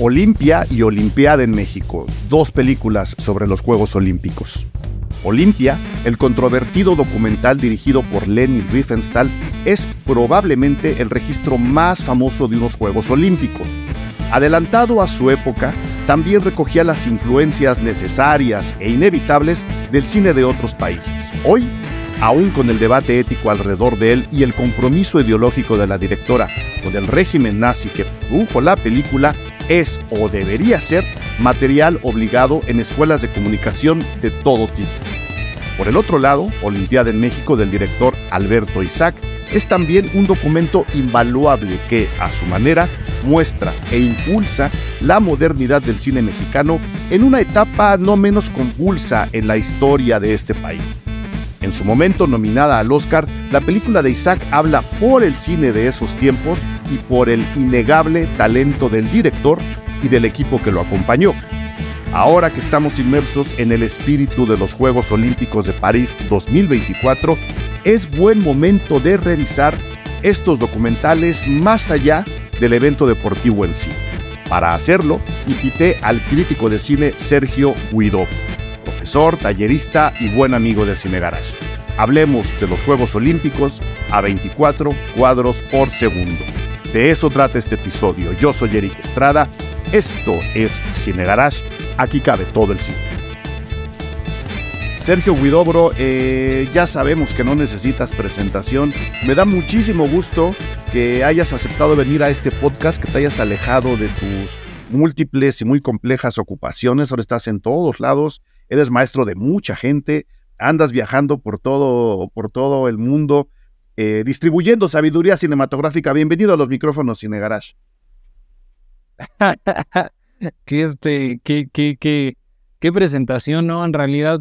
Olimpia y Olimpiada en México, dos películas sobre los Juegos Olímpicos. Olimpia, el controvertido documental dirigido por Leni Riefenstahl, es probablemente el registro más famoso de unos Juegos Olímpicos. Adelantado a su época, también recogía las influencias necesarias e inevitables del cine de otros países. Hoy, aún con el debate ético alrededor de él y el compromiso ideológico de la directora con el régimen nazi que produjo la película, es o debería ser material obligado en escuelas de comunicación de todo tipo. Por el otro lado, Olimpiada en México del director Alberto Isaac es también un documento invaluable que, a su manera, muestra e impulsa la modernidad del cine mexicano en una etapa no menos convulsa en la historia de este país. En su momento nominada al Oscar, la película de Isaac habla por el cine de esos tiempos y por el innegable talento del director y del equipo que lo acompañó. Ahora que estamos inmersos en el espíritu de los Juegos Olímpicos de París 2024, es buen momento de revisar estos documentales más allá del evento deportivo en sí. Para hacerlo, invité al crítico de cine Sergio Huidobro, profesor, tallerista y buen amigo de Cine Garage. Hablemos de los Juegos Olímpicos a 24 cuadros por segundo. De eso trata este episodio. Yo soy Eric Estrada, esto es Cine Garage, aquí cabe todo el cine. Sergio Huidobro, ya sabemos que no necesitas presentación. Me da muchísimo gusto que hayas aceptado venir a este podcast, que te hayas alejado de tus múltiples y muy complejas ocupaciones. Ahora estás en todos lados, eres maestro de mucha gente, andas viajando por todo el mundo, distribuyendo sabiduría cinematográfica. Bienvenido a los micrófonos Cine Garage. Qué presentación, ¿no? En realidad,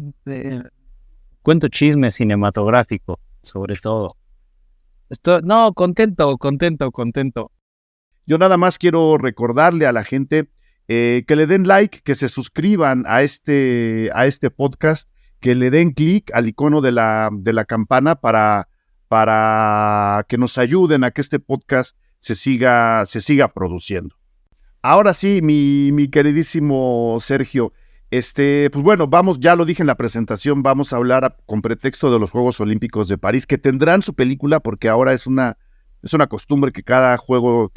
cuento chisme cinematográfico, sobre todo. Contento. Yo nada más quiero recordarle a la gente que le den like, que se suscriban a este podcast, que le den clic al icono de la campana para que nos ayuden a que este podcast se siga produciendo. Ahora sí, mi queridísimo Sergio, pues bueno, ya lo dije en la presentación, vamos a hablar con pretexto de los Juegos Olímpicos de París, que tendrán su película, porque ahora es una costumbre que cada 4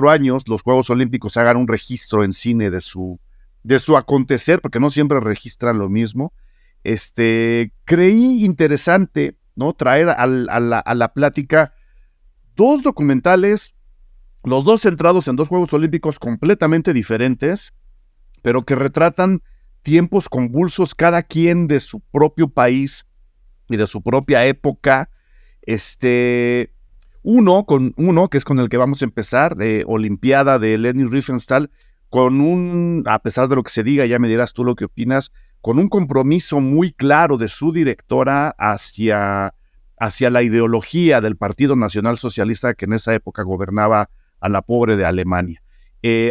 años los Juegos Olímpicos hagan un registro en cine de su acontecer, porque no siempre registran lo mismo. Creí interesante, ¿no?, traer a la plática dos documentales, los dos centrados en dos Juegos Olímpicos completamente diferentes, pero que retratan tiempos convulsos, cada quien de su propio país y de su propia época. Uno que es con el que vamos a empezar, Olimpiada de Leni Riefenstahl, a pesar de lo que se diga, ya me dirás tú lo que opinas, con un compromiso muy claro de su directora hacia la ideología del Partido Nacional Socialista que en esa época gobernaba a la pobre de Alemania.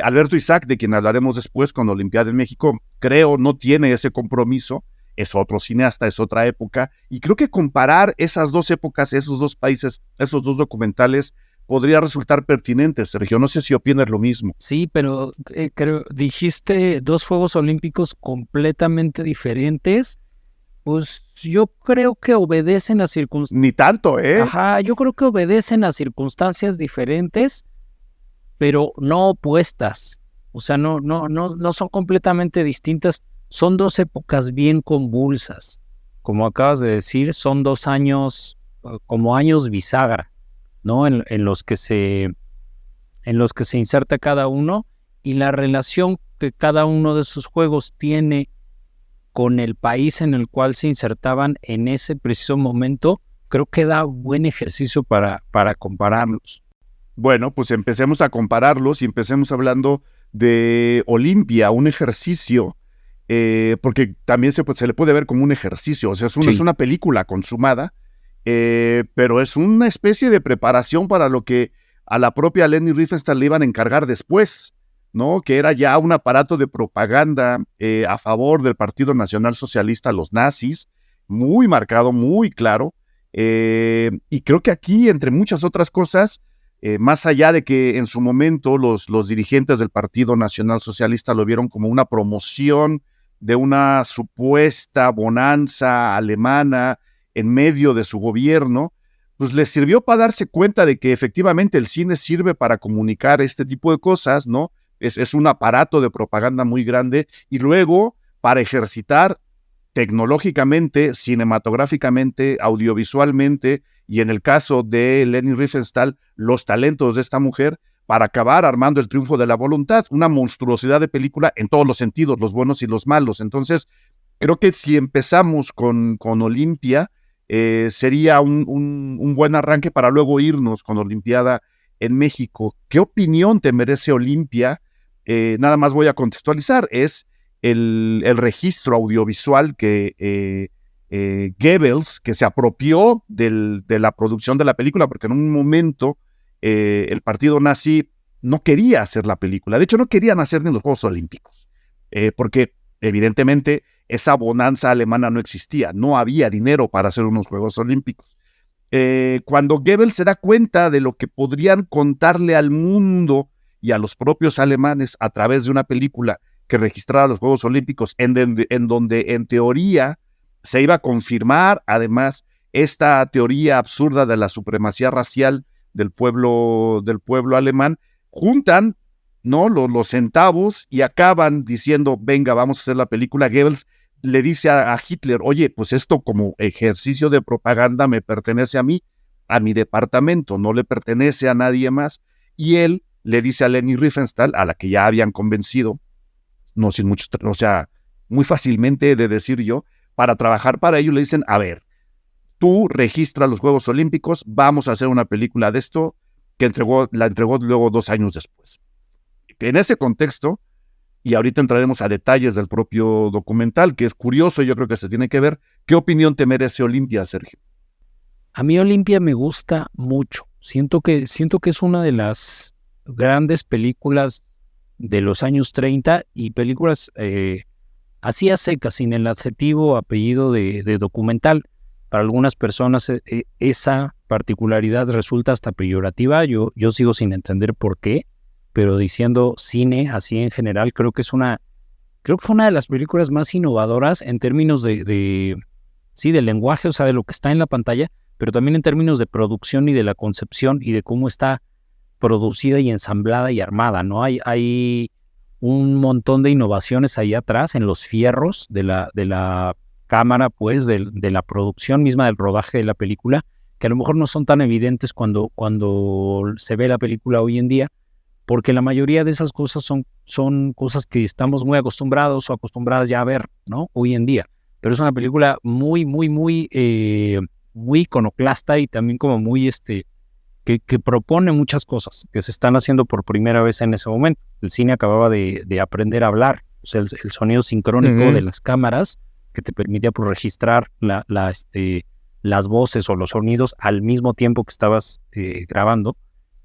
Alberto Isaac, de quien hablaremos después con Olimpiada en México, creo no tiene ese compromiso, es otro cineasta, es otra época, y creo que comparar esas dos épocas, esos dos países, esos dos documentales, podría resultar pertinente, Sergio. No sé si opinas lo mismo. Sí, pero dijiste dos Juegos Olímpicos completamente diferentes. Pues yo creo que obedecen a circunstancias. Ni tanto, ¿eh? Ajá, yo creo que obedecen a circunstancias diferentes, pero no opuestas. O sea, no son completamente distintas. Son dos épocas bien convulsas. Como acabas de decir, son 2 años, como años bisagra, ¿no? En los que se inserta cada uno, y la relación que cada uno de esos juegos tiene con el país en el cual se insertaban en ese preciso momento, creo que da buen ejercicio para compararlos. Bueno, pues empecemos a compararlos y empecemos hablando de Olimpia, un ejercicio, porque también se le puede ver como un ejercicio, o sea, es una película consumada, pero es una especie de preparación para lo que a la propia Leni Riefenstahl le iban a encargar después, ¿no? Que era ya un aparato de propaganda a favor del Partido Nacional Socialista, los nazis, muy marcado, muy claro, y creo que aquí, entre muchas otras cosas, más allá de que en su momento los dirigentes del Partido Nacional Socialista lo vieron como una promoción de una supuesta bonanza alemana en medio de su gobierno, pues les sirvió para darse cuenta de que efectivamente el cine sirve para comunicar este tipo de cosas, ¿no? Es un aparato de propaganda muy grande, y luego para ejercitar tecnológicamente, cinematográficamente, audiovisualmente, y en el caso de Leni Riefenstahl, los talentos de esta mujer, para acabar armando El triunfo de la voluntad, una monstruosidad de película en todos los sentidos, los buenos y los malos. Entonces, creo que si empezamos con Olimpia, sería un buen arranque para luego irnos con Olimpiada en México. ¿Qué opinión te merece Olimpia? Nada más voy a contextualizar, es el registro audiovisual que Goebbels, que se apropió de la producción de la película, porque en un momento el partido nazi no quería hacer la película. De hecho, no querían hacer ni los Juegos Olímpicos, porque evidentemente esa bonanza alemana no existía, no había dinero para hacer unos Juegos Olímpicos. Cuando Goebbels se da cuenta de lo que podrían contarle al mundo y a los propios alemanes a través de una película que registrara los Juegos Olímpicos, en donde en teoría se iba a confirmar además esta teoría absurda de la supremacía racial del pueblo alemán, juntan, ¿no?, los centavos y acaban diciendo, venga, vamos a hacer la película. Goebbels le dice a Hitler, oye, pues esto como ejercicio de propaganda me pertenece a mí, a mi departamento, no le pertenece a nadie más. Y él le dice a Leni Riefenstahl, a la que ya habían convencido, no sin mucho, o sea, muy fácilmente de decir yo, para trabajar para ello, le dicen, a ver, tú registra los Juegos Olímpicos, vamos a hacer una película de esto, que la entregó luego 2 años después. En ese contexto, y ahorita entraremos a detalles del propio documental, que es curioso, yo creo que se tiene que ver, ¿qué opinión te merece Olimpia, Sergio? A mí Olimpia me gusta mucho. Siento que es una de las grandes películas de los años 30 y películas así a secas, sin el adjetivo apellido de documental. Para algunas personas esa particularidad resulta hasta peyorativa. Yo sigo sin entender por qué, pero diciendo cine así en general, creo que fue una de las películas más innovadoras en términos del lenguaje, o sea, de lo que está en la pantalla, pero también en términos de producción y de la concepción y de cómo está producida y ensamblada y armada, ¿no? Hay un montón de innovaciones ahí atrás en los fierros de la cámara, pues, de la producción misma del rodaje de la película, que a lo mejor no son tan evidentes cuando se ve la película hoy en día, porque la mayoría de esas cosas son cosas que estamos muy acostumbrados o acostumbradas ya a ver, ¿no?, hoy en día. Pero es una película muy, muy, muy, muy iconoclasta y también como muy, que propone muchas cosas que se están haciendo por primera vez en ese momento. El cine acababa de aprender a hablar, o sea, el sonido sincrónico de las cámaras que te permitía pues, registrar las voces o los sonidos al mismo tiempo que estabas grabando.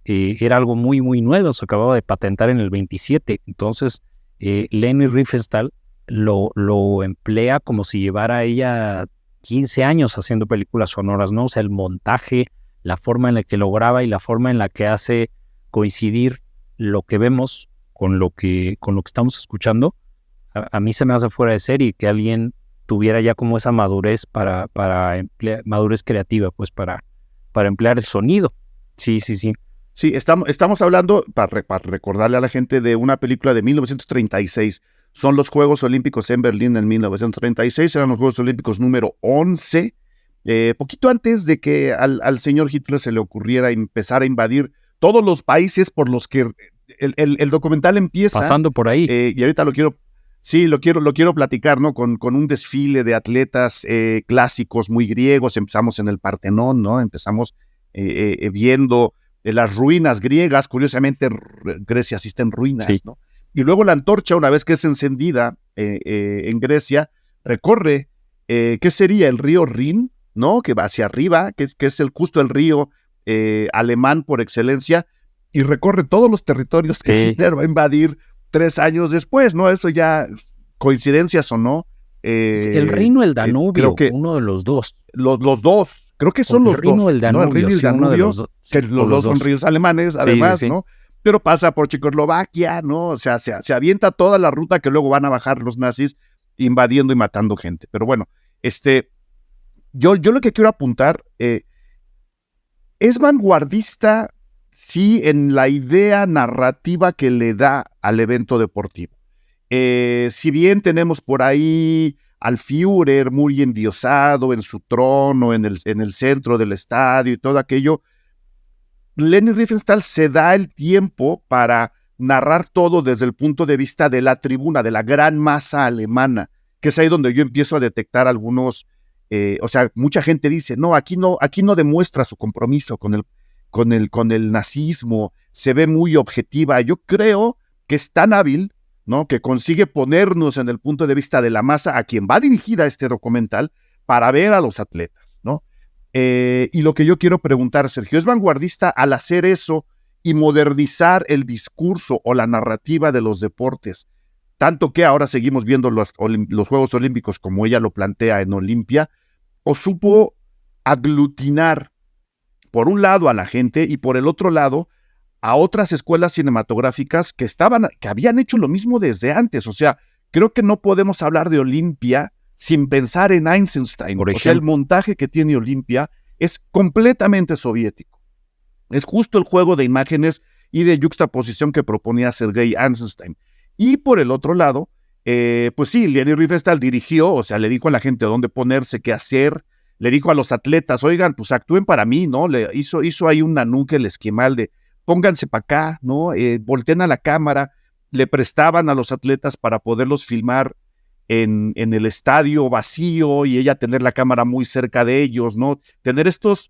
Era algo muy, muy nuevo, se acababa de patentar en el 27. Entonces, Leni Riefenstahl lo emplea como si llevara ella 15 años haciendo películas sonoras, ¿no? O sea, el montaje, la forma en la que lo graba y la forma en la que hace coincidir lo que vemos con lo que estamos escuchando, a mí se me hace fuera de serie que alguien tuviera ya como esa madurez para emplear, madurez creativa, pues para emplear el sonido. Sí. Sí, estamos hablando, para recordarle a la gente, de una película de 1936. Son los Juegos Olímpicos en Berlín en 1936, eran los Juegos Olímpicos número 11, poquito antes de que al señor Hitler se le ocurriera empezar a invadir todos los países por los que el documental empieza. Pasando por ahí. Y ahorita lo quiero platicar, ¿no? Con un desfile de atletas clásicos muy griegos. Empezamos en el Partenón, ¿no? Empezamos viendo las ruinas griegas. Curiosamente, Grecia existe en ruinas, sí, ¿no? Y luego la antorcha, una vez que es encendida en Grecia, recorre, ¿qué sería? El río Rin, ¿no? Que va hacia arriba, que es justo el río alemán por excelencia, y recorre todos los territorios que Hitler va a invadir 3 años después, ¿no? Eso ya, coincidencias o no. El Rin o el Danubio, creo que uno de los dos. Los dos, Creo que son el los Rin o dos, el Danubio, ¿no? El Rin y el sí, uno de Danubio, los dos, sí, que los dos son ríos alemanes, además, sí. ¿no? Pero pasa por Checoslovaquia, ¿no? O sea, se avienta toda la ruta que luego van a bajar los nazis invadiendo y matando gente. Pero bueno, yo lo que quiero apuntar, es vanguardista, sí, en la idea narrativa que le da al evento deportivo. Si bien tenemos por ahí al Führer muy endiosado en su trono, en el centro del estadio y todo aquello, Leni Riefenstahl se da el tiempo para narrar todo desde el punto de vista de la tribuna, de la gran masa alemana, que es ahí donde yo empiezo a detectar algunos, o sea, mucha gente dice, no, aquí no demuestra su compromiso con el nazismo, se ve muy objetiva. Yo creo que es tan hábil, ¿no? Que consigue ponernos en el punto de vista de la masa a quien va dirigida este documental para ver a los atletas, ¿no? Y lo que yo quiero preguntar, Sergio, ¿es vanguardista al hacer eso y modernizar el discurso o la narrativa de los deportes? Tanto que ahora seguimos viendo los Juegos Olímpicos como ella lo plantea en Olimpia, o supo aglutinar por un lado a la gente y por el otro lado a otras escuelas cinematográficas que habían hecho lo mismo desde antes. O sea, creo que no podemos hablar de Olimpia sin pensar en Eisenstein. O sea, el montaje que tiene Olimpia es completamente soviético. Es justo el juego de imágenes y de yuxtaposición que proponía Sergei Eisenstein. Y por el otro lado, pues sí, Leni Riefenstahl dirigió, o sea, le dijo a la gente dónde ponerse, qué hacer, le dijo a los atletas, oigan, pues actúen para mí, ¿no? Le hizo ahí un nanuque el esquemal de pónganse para acá, ¿no? Volteen a la cámara, le prestaban a los atletas para poderlos filmar en el estadio vacío y ella tener la cámara muy cerca de ellos, ¿no? Tener estos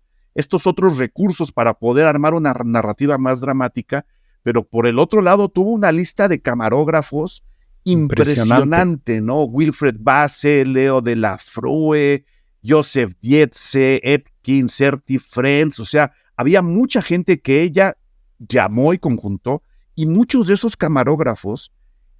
otros recursos para poder armar una narrativa más dramática, pero por el otro lado tuvo una lista de camarógrafos impresionante, ¿no? Wilfred Basse, Leo de la Frue, Joseph Dietze, Epkin, Serti Friends, o sea, había mucha gente que ella llamó y conjuntó, y muchos de esos camarógrafos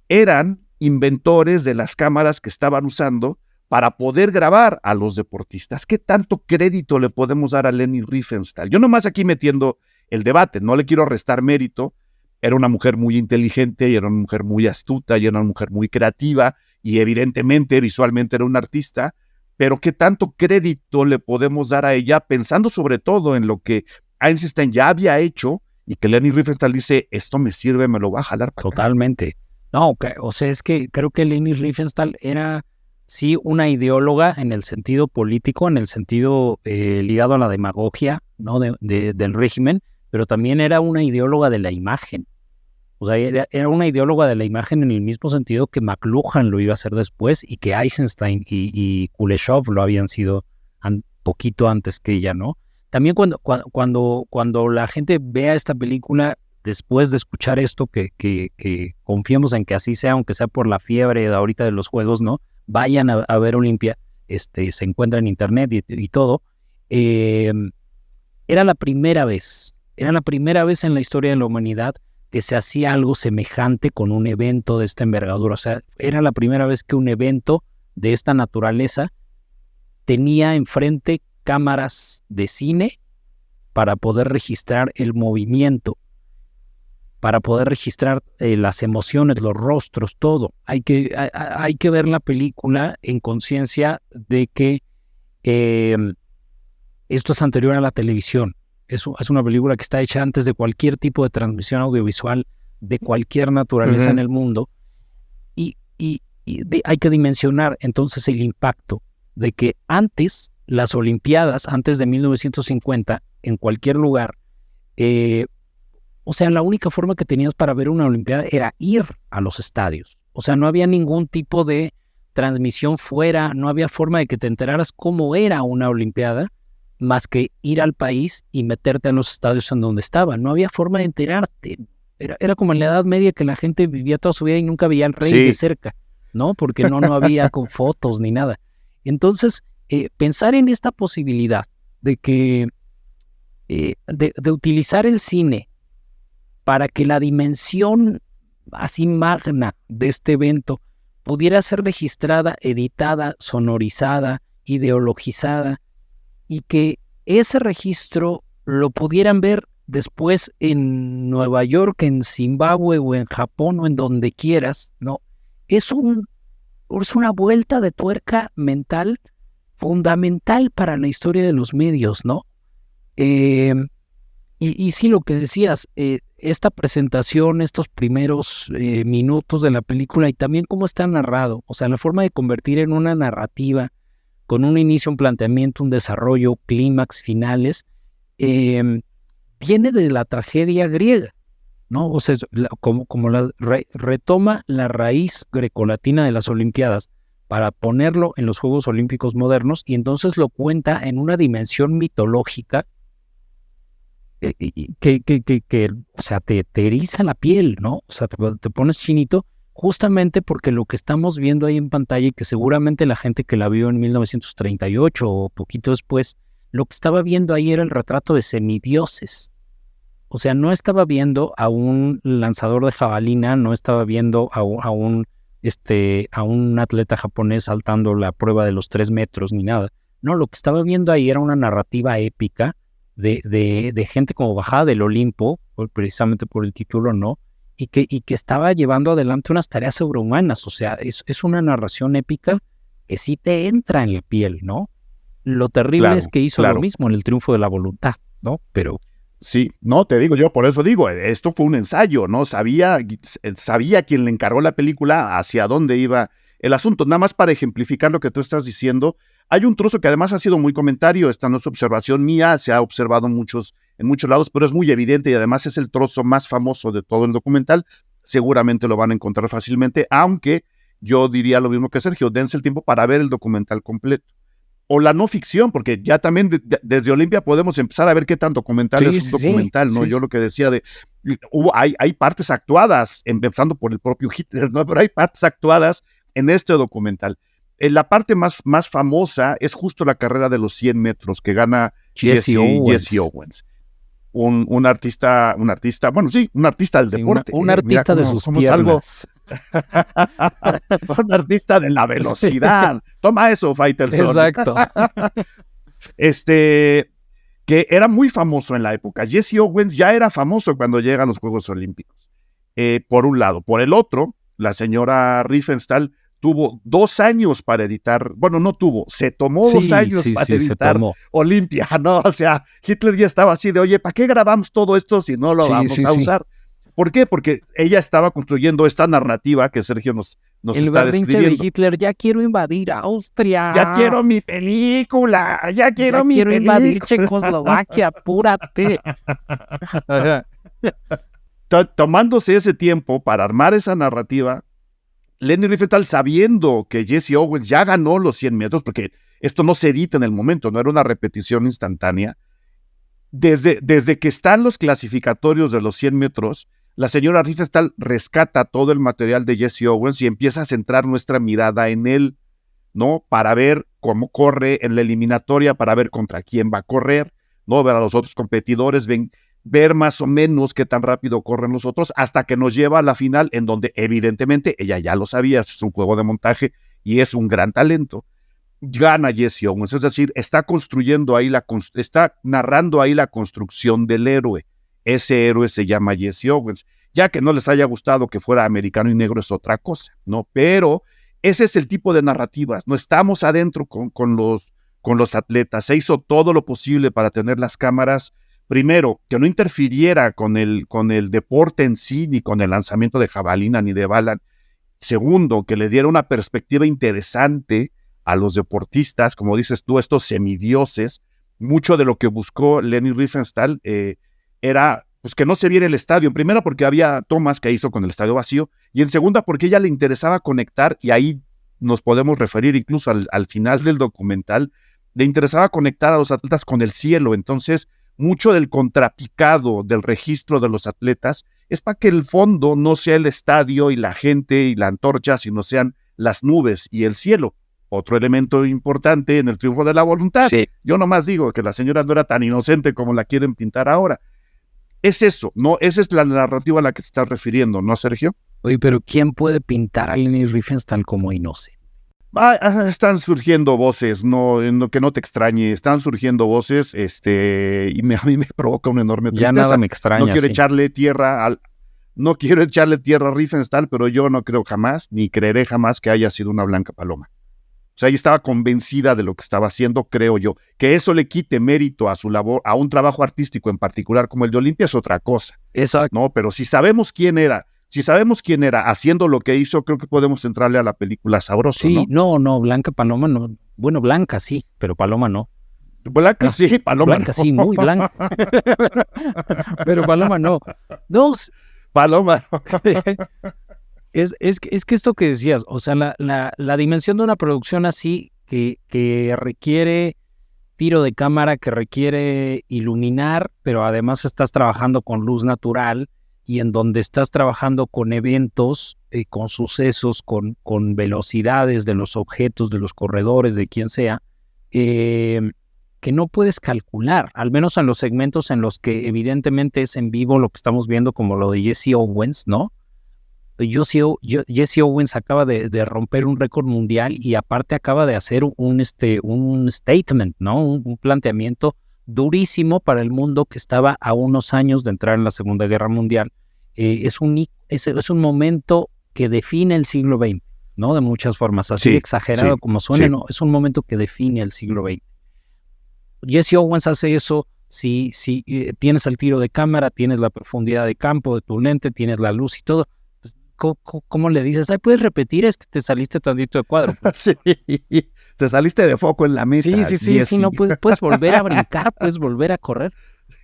eran inventores de las cámaras que estaban usando para poder grabar a los deportistas. ¿Qué tanto crédito le podemos dar a Leni Riefenstahl? Yo nomás aquí metiendo el debate, no le quiero restar mérito. Era una mujer muy inteligente, y era una mujer muy astuta, y era una mujer muy creativa, y evidentemente visualmente era una artista, pero ¿qué tanto crédito le podemos dar a ella pensando sobre todo en lo que Eisenstein ya había hecho y que Leni Riefenstahl dice, esto me sirve, me lo va a jalar para Totalmente. Acá? No, o sea, es que creo que Leni Riefenstahl era, sí, una ideóloga en el sentido político, en el sentido ligado a la demagogia, ¿no? Del régimen, pero también era una ideóloga de la imagen. O sea, era una ideóloga de la imagen en el mismo sentido que McLuhan lo iba a hacer después y que Eisenstein y Kuleshov lo habían sido poquito antes que ella, ¿no? También cuando la gente vea esta película, después de escuchar esto, que confiemos en que así sea, aunque sea por la fiebre de ahorita de los juegos, ¿no? Vayan a ver Olimpia, se encuentra en internet y todo. Era la primera vez en la historia de la humanidad que se hacía algo semejante con un evento de esta envergadura. O sea, era la primera vez que un evento de esta naturaleza tenía enfrente cámaras de cine para poder registrar el movimiento, para poder registrar las emociones, los rostros, todo. Hay que ver la película en conciencia de que esto es anterior a la televisión. Es una película que está hecha antes de cualquier tipo de transmisión audiovisual de cualquier naturaleza en el mundo. Y hay que dimensionar entonces el impacto de que antes, las Olimpiadas, antes de 1950, en cualquier lugar, o sea, la única forma que tenías para ver una Olimpiada era ir a los estadios. O sea, no había ningún tipo de transmisión fuera, no había forma de que te enteraras cómo era una Olimpiada, más que ir al país y meterte en los estadios en donde estaban. No había forma de enterarte. Era como en la Edad Media que la gente vivía toda su vida y nunca veía al rey de cerca, ¿no? Porque no había con fotos ni nada. Entonces, pensar en esta posibilidad de que de utilizar el cine para que la dimensión así magna de este evento pudiera ser registrada, editada, sonorizada, ideologizada, y que ese registro lo pudieran ver después en Nueva York, en Zimbabue o en Japón o en donde quieras, ¿no? Es una vuelta de tuerca mental fundamental para la historia de los medios, ¿no? Y sí, lo que decías, esta presentación, estos primeros minutos de la película y también cómo está narrado, o sea, la forma de convertir en una narrativa con un inicio, un planteamiento, un desarrollo, clímax, finales, viene de la tragedia griega, ¿no? O sea, como retoma la raíz grecolatina de las Olimpiadas para ponerlo en los Juegos Olímpicos modernos y entonces lo cuenta en una dimensión mitológica que o sea, te eriza la piel, ¿no? O sea, te pones chinito justamente porque lo que estamos viendo ahí en pantalla y que seguramente la gente que la vio en 1938 o poquito después, lo que estaba viendo ahí era el retrato de semidioses. O sea, no estaba viendo a un lanzador de jabalina, no estaba viendo a un atleta japonés saltando la prueba de los 3 metros ni nada. No, lo que estaba viendo ahí era una narrativa épica de gente como bajada del Olimpo, precisamente por el título, ¿no? Y que estaba llevando adelante unas tareas sobrehumanas. O sea, es una narración épica que sí te entra en la piel, ¿no? Lo terrible es que hizo lo mismo en El Triunfo de la Voluntad, ¿no? Pero... Sí, no, te digo, yo por eso digo, esto fue un ensayo, ¿no? Sabía quien le encargó la película hacia dónde iba el asunto. Nada más para ejemplificar lo que tú estás diciendo, hay un trozo que además ha sido muy comentario, esta no es observación mía, se ha observado en muchos lados, pero es muy evidente y además es el trozo más famoso de todo el documental. Seguramente lo van a encontrar fácilmente, aunque yo diría lo mismo que Sergio, dense el tiempo para ver el documental completo. O la no ficción, porque ya también desde Olimpia podemos empezar a ver qué tan documental es un documental, ¿no? Yo lo que decía hay partes actuadas, empezando por el propio Hitler, ¿no? Pero hay partes actuadas en este documental. La parte más famosa es justo la carrera de los 100 metros que gana Jesse Owens. Un artista, bueno, sí, un artista del deporte. Un artista de sus piernas. Un artista de la velocidad. Toma eso, Faitelson. Exacto. Que era muy famoso en la época. Jesse Owens ya era famoso cuando llega a los Juegos Olímpicos. Por un lado. Por el otro, la señora Riefenstahl tuvo 2 años para editar, bueno, no tuvo, se tomó 2 años para editar Olimpia, ¿no? O sea, Hitler ya estaba así de, oye, ¿para qué grabamos todo esto si no lo vamos a usar? ¿Por qué? Porque ella estaba construyendo esta narrativa que Sergio nos está describiendo. El berrinche de Hitler, ya quiero invadir Austria. Ya quiero mi película, ya quiero invadir Checoslovaquia, apúrate. Tomándose ese tiempo para armar esa narrativa, Leni Riefenstahl, sabiendo que Jesse Owens ya ganó los 100 metros, porque esto no se edita en el momento, no era una repetición instantánea, desde que están los clasificatorios de los 100 metros, la señora Riefenstahl rescata todo el material de Jesse Owens y empieza a centrar nuestra mirada en él, ¿no? Para ver cómo corre en la eliminatoria, para ver contra quién va a correr, ¿no? Ver a los otros competidores, ver más o menos qué tan rápido corren los otros, hasta que nos lleva a la final, en donde evidentemente ella ya lo sabía, es un juego de montaje y es un gran talento. Gana Jesse Owens, es decir, está narrando ahí la construcción del héroe. Ese héroe se llama Jesse Owens. Ya que no les haya gustado que fuera americano y negro es otra cosa, ¿no? Pero ese es el tipo de narrativas. No estamos adentro con los atletas. Se hizo todo lo posible para tener las cámaras. Primero, que no interfiriera con el deporte en sí, ni con el lanzamiento de jabalina ni de bala. Segundo, que le diera una perspectiva interesante a los deportistas, como dices tú, estos semidioses. Mucho de lo que buscó Leni Riefenstahl era pues, que no se viera el estadio. En primera, porque había tomas que hizo con el estadio vacío, y en segunda, porque a ella le interesaba conectar, y ahí nos podemos referir incluso al final del documental, le interesaba conectar a los atletas con el cielo. Entonces, mucho del contrapicado del registro de los atletas es para que el fondo no sea el estadio y la gente y la antorcha, sino sean las nubes y el cielo. Otro elemento importante en El Triunfo de la Voluntad. Sí. Yo nomás digo que la señora no era tan inocente como la quieren pintar ahora. Es eso, ¿no? Esa es la narrativa a la que te estás refiriendo, ¿no, Sergio? Oye, pero ¿quién puede pintar a Leni Riefenstahl como inocente? Están surgiendo voces, que no te extrañe, están surgiendo voces, y a mí me provoca una enorme tristeza. Ya nada me extraña. No quiero sí. echarle tierra a Riefenstahl, pero yo no creo jamás, ni creeré jamás que haya sido una blanca paloma. O sea, ella estaba convencida de lo que estaba haciendo, creo yo. Que eso le quite mérito a su labor, a un trabajo artístico en particular como el de Olimpia es otra cosa. Exacto. ¿No? Pero si sabemos quién era haciendo lo que hizo, creo que podemos entrarle a la película sabroso, Sí, ¿no? no, Blanca Paloma no. Bueno, Blanca sí, pero Paloma no. Blanca sí, Paloma Blanca no. sí, muy blanca. Pero Paloma no. No, Paloma no. es que esto que decías, o sea, la dimensión de una producción así que requiere tiro de cámara, que requiere iluminar, pero además estás trabajando con luz natural y en donde estás trabajando con eventos, con sucesos, con velocidades de los objetos, de los corredores, de quien sea, que no puedes calcular, al menos en los segmentos en los que evidentemente es en vivo lo que estamos viendo, como lo de Jesse Owens, ¿no? Jesse Owens acaba de romper un récord mundial y aparte acaba de hacer un statement, ¿no? Un planteamiento durísimo para el mundo que estaba a unos años de entrar en la Segunda Guerra Mundial. Es un momento que define el siglo XX, ¿no? De muchas formas, así de exagerado como suene, no, es un momento que define el siglo XX. Jesse Owens hace eso. Si tienes el tiro de cámara, tienes la profundidad de campo de tu lente, tienes la luz y todo. ¿Cómo le dices? Ay, ¿puedes repetir? Es que te saliste tantito de cuadro. Sí, te saliste de foco en la meta. Sí, no puedes volver a brincar, puedes volver a correr,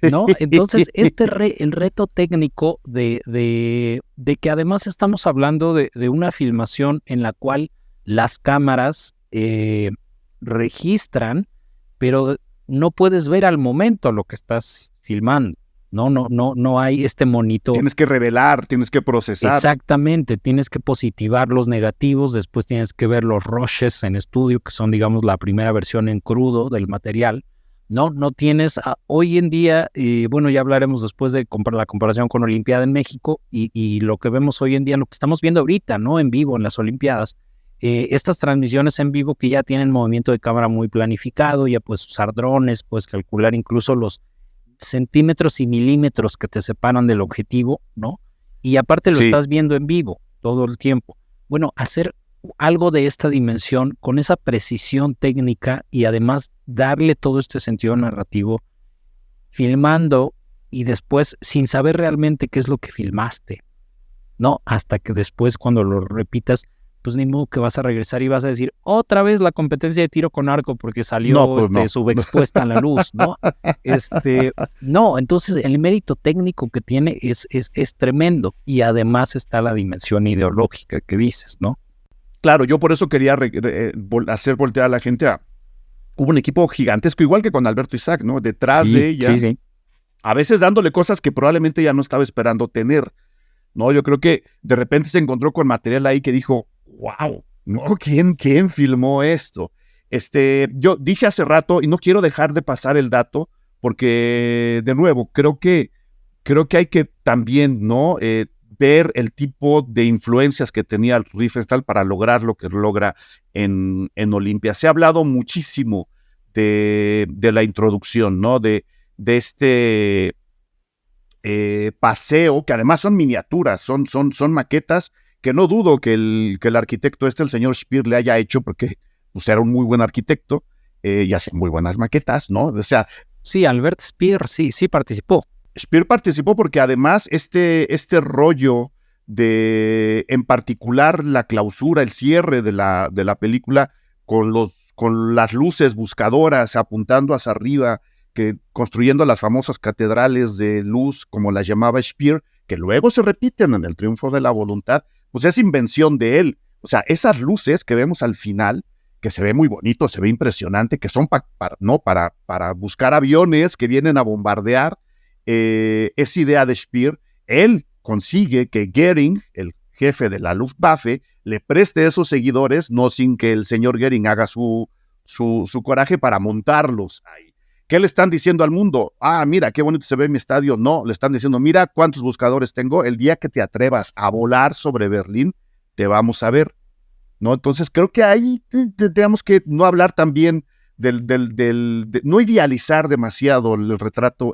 ¿no? Entonces, el reto técnico de que además estamos hablando de una filmación en la cual las cámaras registran, pero no puedes ver al momento lo que estás filmando. No hay este monitor. Tienes que revelar, tienes que procesar. Exactamente, tienes que positivar los negativos, después tienes que ver los rushes en estudio, que son, digamos, la primera versión en crudo del material. No tienes, hoy en día, bueno, ya hablaremos después de la comparación con Olimpiada en México y lo que vemos hoy en día, lo que estamos viendo ahorita, ¿no? En vivo en las Olimpiadas, estas transmisiones en vivo que ya tienen movimiento de cámara muy planificado, ya puedes usar drones, puedes calcular incluso los centímetros y milímetros que te separan del objetivo, ¿no? Y aparte lo estás viendo en vivo todo el tiempo. Bueno, hacer algo de esta dimensión con esa precisión técnica y además darle todo este sentido narrativo, filmando y después sin saber realmente qué es lo que filmaste, ¿no? Hasta que después cuando lo repitas, pues ni modo que vas a regresar y vas a decir otra vez la competencia de tiro con arco porque salió subexpuesta a la luz, ¿no? No, entonces el mérito técnico que tiene es tremendo y además está la dimensión ideológica que dices, ¿no? Claro, yo por eso quería hacer voltear a la gente hubo un equipo gigantesco, igual que con Alberto Isaac, ¿no? Detrás de ella, a veces dándole cosas que probablemente ya no estaba esperando tener, ¿no? Yo creo que de repente se encontró con material ahí que dijo, wow, ¿no? ¿Quién filmó esto? Yo dije hace rato, y no quiero dejar de pasar el dato, porque, de nuevo, creo que hay que también, ¿no? Ver el tipo de influencias que tenía Riefenstahl para lograr lo que logra en Olimpia. Se ha hablado muchísimo de la introducción, ¿no? De este paseo, que además son miniaturas, son maquetas, que no dudo que el arquitecto el señor Speer, le haya hecho, porque pues, era un muy buen arquitecto y hace muy buenas maquetas, ¿no? O sea... Sí, Albert Speer sí participó. Speer participó porque además este rollo de, en particular, la clausura, el cierre de la película, con las luces buscadoras apuntando hacia arriba, construyendo las famosas catedrales de luz, como las llamaba Speer, que luego se repiten en El Triunfo de la Voluntad, pues es invención de él. O sea, esas luces que vemos al final, que se ve muy bonito, se ve impresionante, que son para buscar aviones que vienen a bombardear, es idea de Speer. Él consigue que Goering, el jefe de la Luftwaffe, le preste esos seguidores, no sin que el señor Goering haga su coraje para montarlos ahí. ¿Qué le están diciendo al mundo? Mira, qué bonito se ve mi estadio. No, le están diciendo, mira cuántos buscadores tengo. El día que te atrevas a volar sobre Berlín, te vamos a ver. ¿no? Entonces creo que ahí tendríamos que no hablar también no idealizar demasiado el retrato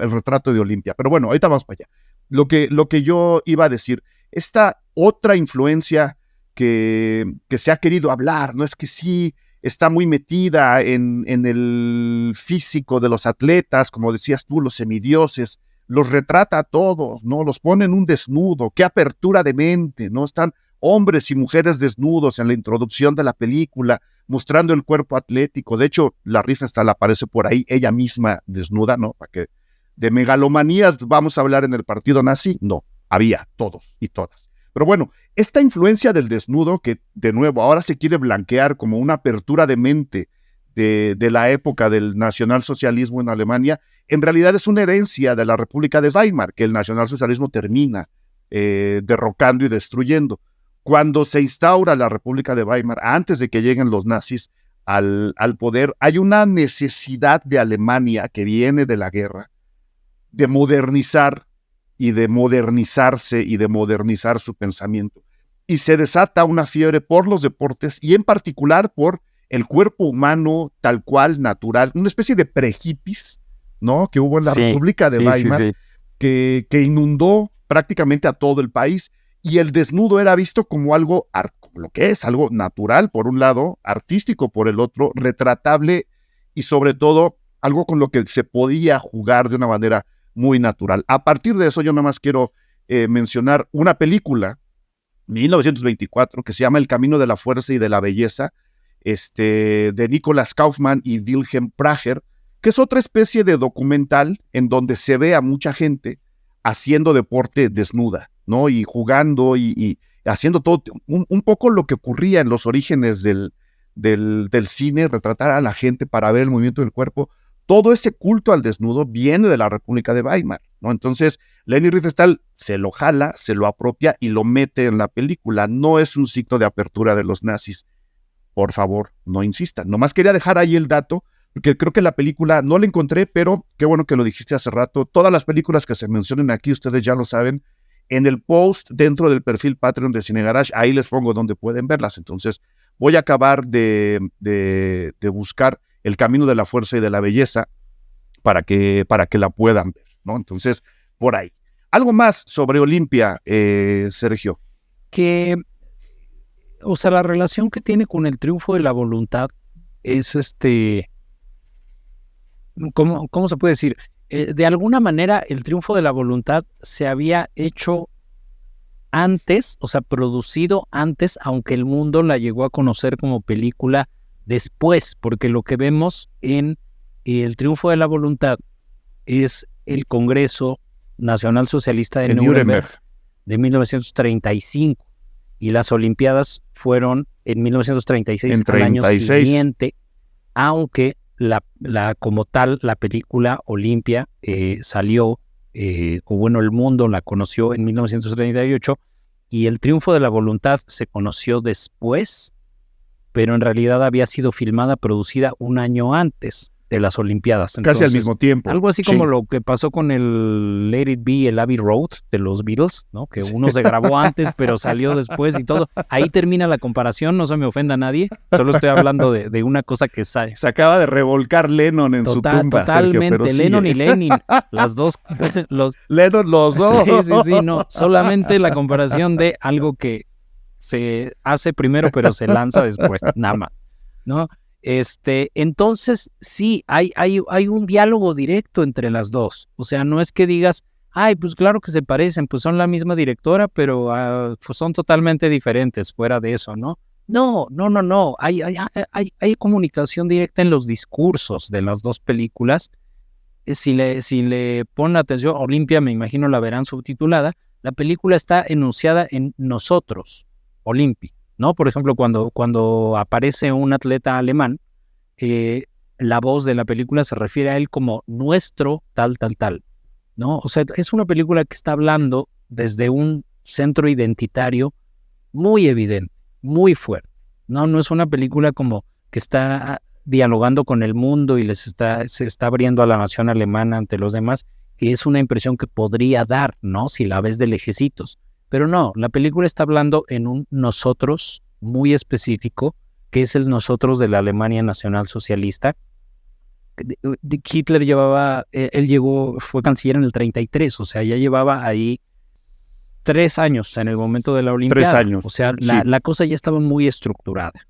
de Olimpia. Pero bueno, ahorita vamos para allá. Lo que yo iba a decir, esta otra influencia que se ha querido hablar, ¿no? Es que sí está muy metida en el físico de los atletas, como decías tú, los semidioses, los retrata a todos, ¿no? Los pone en un desnudo, qué apertura de mente, ¿no? Están hombres y mujeres desnudos en la introducción de la película, mostrando el cuerpo atlético. De hecho, la Riefenstahl aparece por ahí, ella misma desnuda, ¿no? Para que de megalomanías vamos a hablar en el partido nazi, no, había todos y todas. Pero bueno, esta influencia del desnudo que, de nuevo, ahora se quiere blanquear como una apertura de mente de la época del nacionalsocialismo en Alemania, en realidad es una herencia de la República de Weimar, que el nacionalsocialismo termina derrocando y destruyendo. Cuando se instaura la República de Weimar, antes de que lleguen los nazis al poder, hay una necesidad de Alemania que viene de la guerra, de modernizar y de modernizarse y de modernizar su pensamiento. Y se desata una fiebre por los deportes y en particular por el cuerpo humano tal cual, natural, una especie de pre-hippies, ¿no? Que hubo en la República de Weimar, que inundó prácticamente a todo el país, y el desnudo era visto como algo, lo que es, algo natural por un lado, artístico por el otro, retratable y sobre todo algo con lo que se podía jugar de una manera muy natural. A partir de eso yo nada más quiero mencionar una película, 1924, que se llama El Camino de la Fuerza y de la Belleza, de Nicolas Kaufmann y Wilhelm Prager, que es otra especie de documental en donde se ve a mucha gente haciendo deporte desnuda, ¿no? Y jugando y haciendo todo, un poco lo que ocurría en los orígenes del cine, retratar a la gente para ver el movimiento del cuerpo. Todo ese culto al desnudo viene de la República de Weimar, ¿no? Entonces, Leni Riefenstahl se lo jala, se lo apropia y lo mete en la película. No es un signo de apertura de los nazis. Por favor, no insistan. Nomás quería dejar ahí el dato, porque creo que la película no la encontré, pero qué bueno que lo dijiste hace rato. Todas las películas que se mencionen aquí, ustedes ya lo saben, en el post dentro del perfil Patreon de Cine Garage, ahí les pongo donde pueden verlas. Entonces, voy a acabar de buscar El Camino de la Fuerza y de la Belleza para que la puedan ver, ¿no? Entonces, por ahí. Algo más sobre Olimpia, Sergio. Que, o sea, la relación que tiene con el triunfo de la voluntad es ¿cómo se puede decir? De alguna manera, el triunfo de la voluntad se había hecho antes, o sea, producido antes, aunque el mundo la llegó a conocer como película después, porque lo que vemos en el triunfo de la voluntad es el Congreso Nacional Socialista de Nuremberg de 1935 y las Olimpiadas fueron en 1936, al año siguiente, aunque como tal la película Olimpia salió, o bueno, el mundo la conoció en 1938 y el triunfo de la voluntad se conoció después, pero en realidad había sido filmada, producida un año antes de las Olimpiadas. Entonces, casi al mismo tiempo. Algo así como lo que pasó con el Let It Be, el Abbey Road de los Beatles, ¿no? Que uno se grabó antes, pero salió después y todo. Ahí termina la comparación, no se me ofenda a nadie. Solo estoy hablando de una cosa que sale. Se acaba de revolcar Lennon en su tumba, totalmente, Sergio, pero Lennon y Lenin, las dos. Lennon, los dos. Sí, no. Solamente la comparación de algo que se hace primero, pero se lanza después, nada más, ¿no? Entonces, sí, hay un diálogo directo entre las dos. O sea, no es que digas, ay, pues claro que se parecen, pues son la misma directora, pero pues son totalmente diferentes fuera de eso, ¿no? No. Hay comunicación directa en los discursos de las dos películas. Si le ponen atención, Olimpia, me imagino la verán subtitulada, la película está enunciada en nosotros, Olimpia, ¿no? Por ejemplo, cuando aparece un atleta alemán, la voz de la película se refiere a él como nuestro tal, ¿no? O sea, es una película que está hablando desde un centro identitario muy evidente, muy fuerte, ¿no? No es una película como que está dialogando con el mundo y se está abriendo a la nación alemana ante los demás, que es una impresión que podría dar, ¿no? Si la ves de lejecitos. Pero no, la película está hablando en un nosotros muy específico, que es el nosotros de la Alemania nacionalsocialista. Hitler fue canciller en el 33, o sea, ya llevaba ahí 3 años en el momento de la Olimpiada. 3 años. O sea, sí. la cosa ya estaba muy estructurada,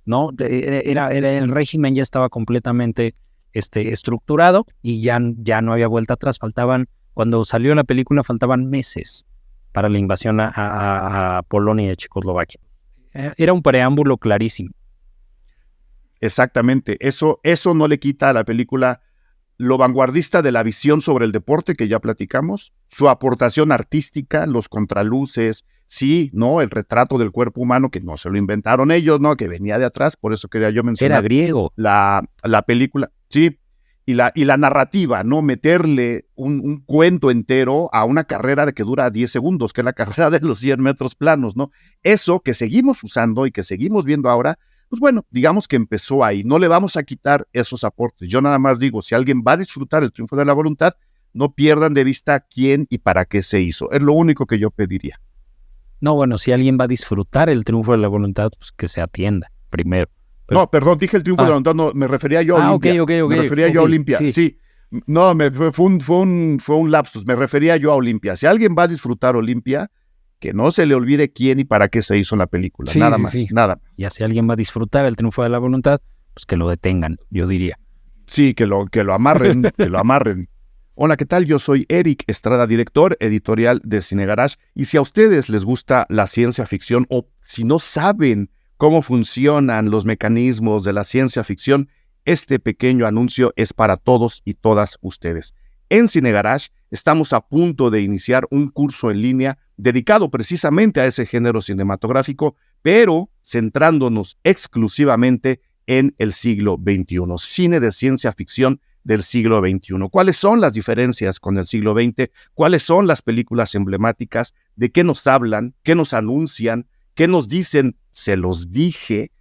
¿no? El régimen ya estaba completamente estructurado y ya no había vuelta atrás. Cuando salió la película, faltaban meses para la invasión a Polonia y a Checoslovaquia. Era un preámbulo clarísimo. Exactamente. Eso no le quita a la película lo vanguardista de la visión sobre el deporte que ya platicamos, su aportación artística, los contraluces, sí, ¿no? El retrato del cuerpo humano, que no se lo inventaron ellos, ¿no? Que venía de atrás, por eso quería yo mencionar. Era griego. La película, sí, y la narrativa, ¿no? Meterle un cuento entero a una carrera de que dura 10 segundos, que es la carrera de los 100 metros planos, ¿no? Eso que seguimos usando y que seguimos viendo ahora, pues bueno, digamos que empezó ahí. No le vamos a quitar esos aportes. Yo nada más digo, si alguien va a disfrutar el triunfo de la voluntad, no pierdan de vista quién y para qué se hizo. Es lo único que yo pediría. No, bueno, si alguien va a disfrutar el triunfo de la voluntad, pues que se atienda primero. Pero... No, perdón, dije el triunfo de la voluntad, no, me refería yo a Olimpia. Ok. Me refería yo a Olimpia, sí. No, fue un lapsus, me refería yo a Olimpia. Si alguien va a disfrutar Olimpia, que no se le olvide quién y para qué se hizo la película, nada más. Ya si alguien va a disfrutar el triunfo de la voluntad, pues que lo detengan, yo diría. Sí, que lo amarren, que lo amarren. Hola, ¿qué tal? Yo soy Eric Estrada, director editorial de Cine Garage, y si a ustedes les gusta la ciencia ficción o si no saben cómo funcionan los mecanismos de la ciencia ficción, este pequeño anuncio es para todos y todas ustedes. En Cine Garage estamos a punto de iniciar un curso en línea dedicado precisamente a ese género cinematográfico, pero centrándonos exclusivamente en el siglo XXI, cine de ciencia ficción del siglo XXI. ¿Cuáles son las diferencias con el siglo XX? ¿Cuáles son las películas emblemáticas? ¿De qué nos hablan? ¿Qué nos anuncian? ¿Qué nos dicen? Se los dije.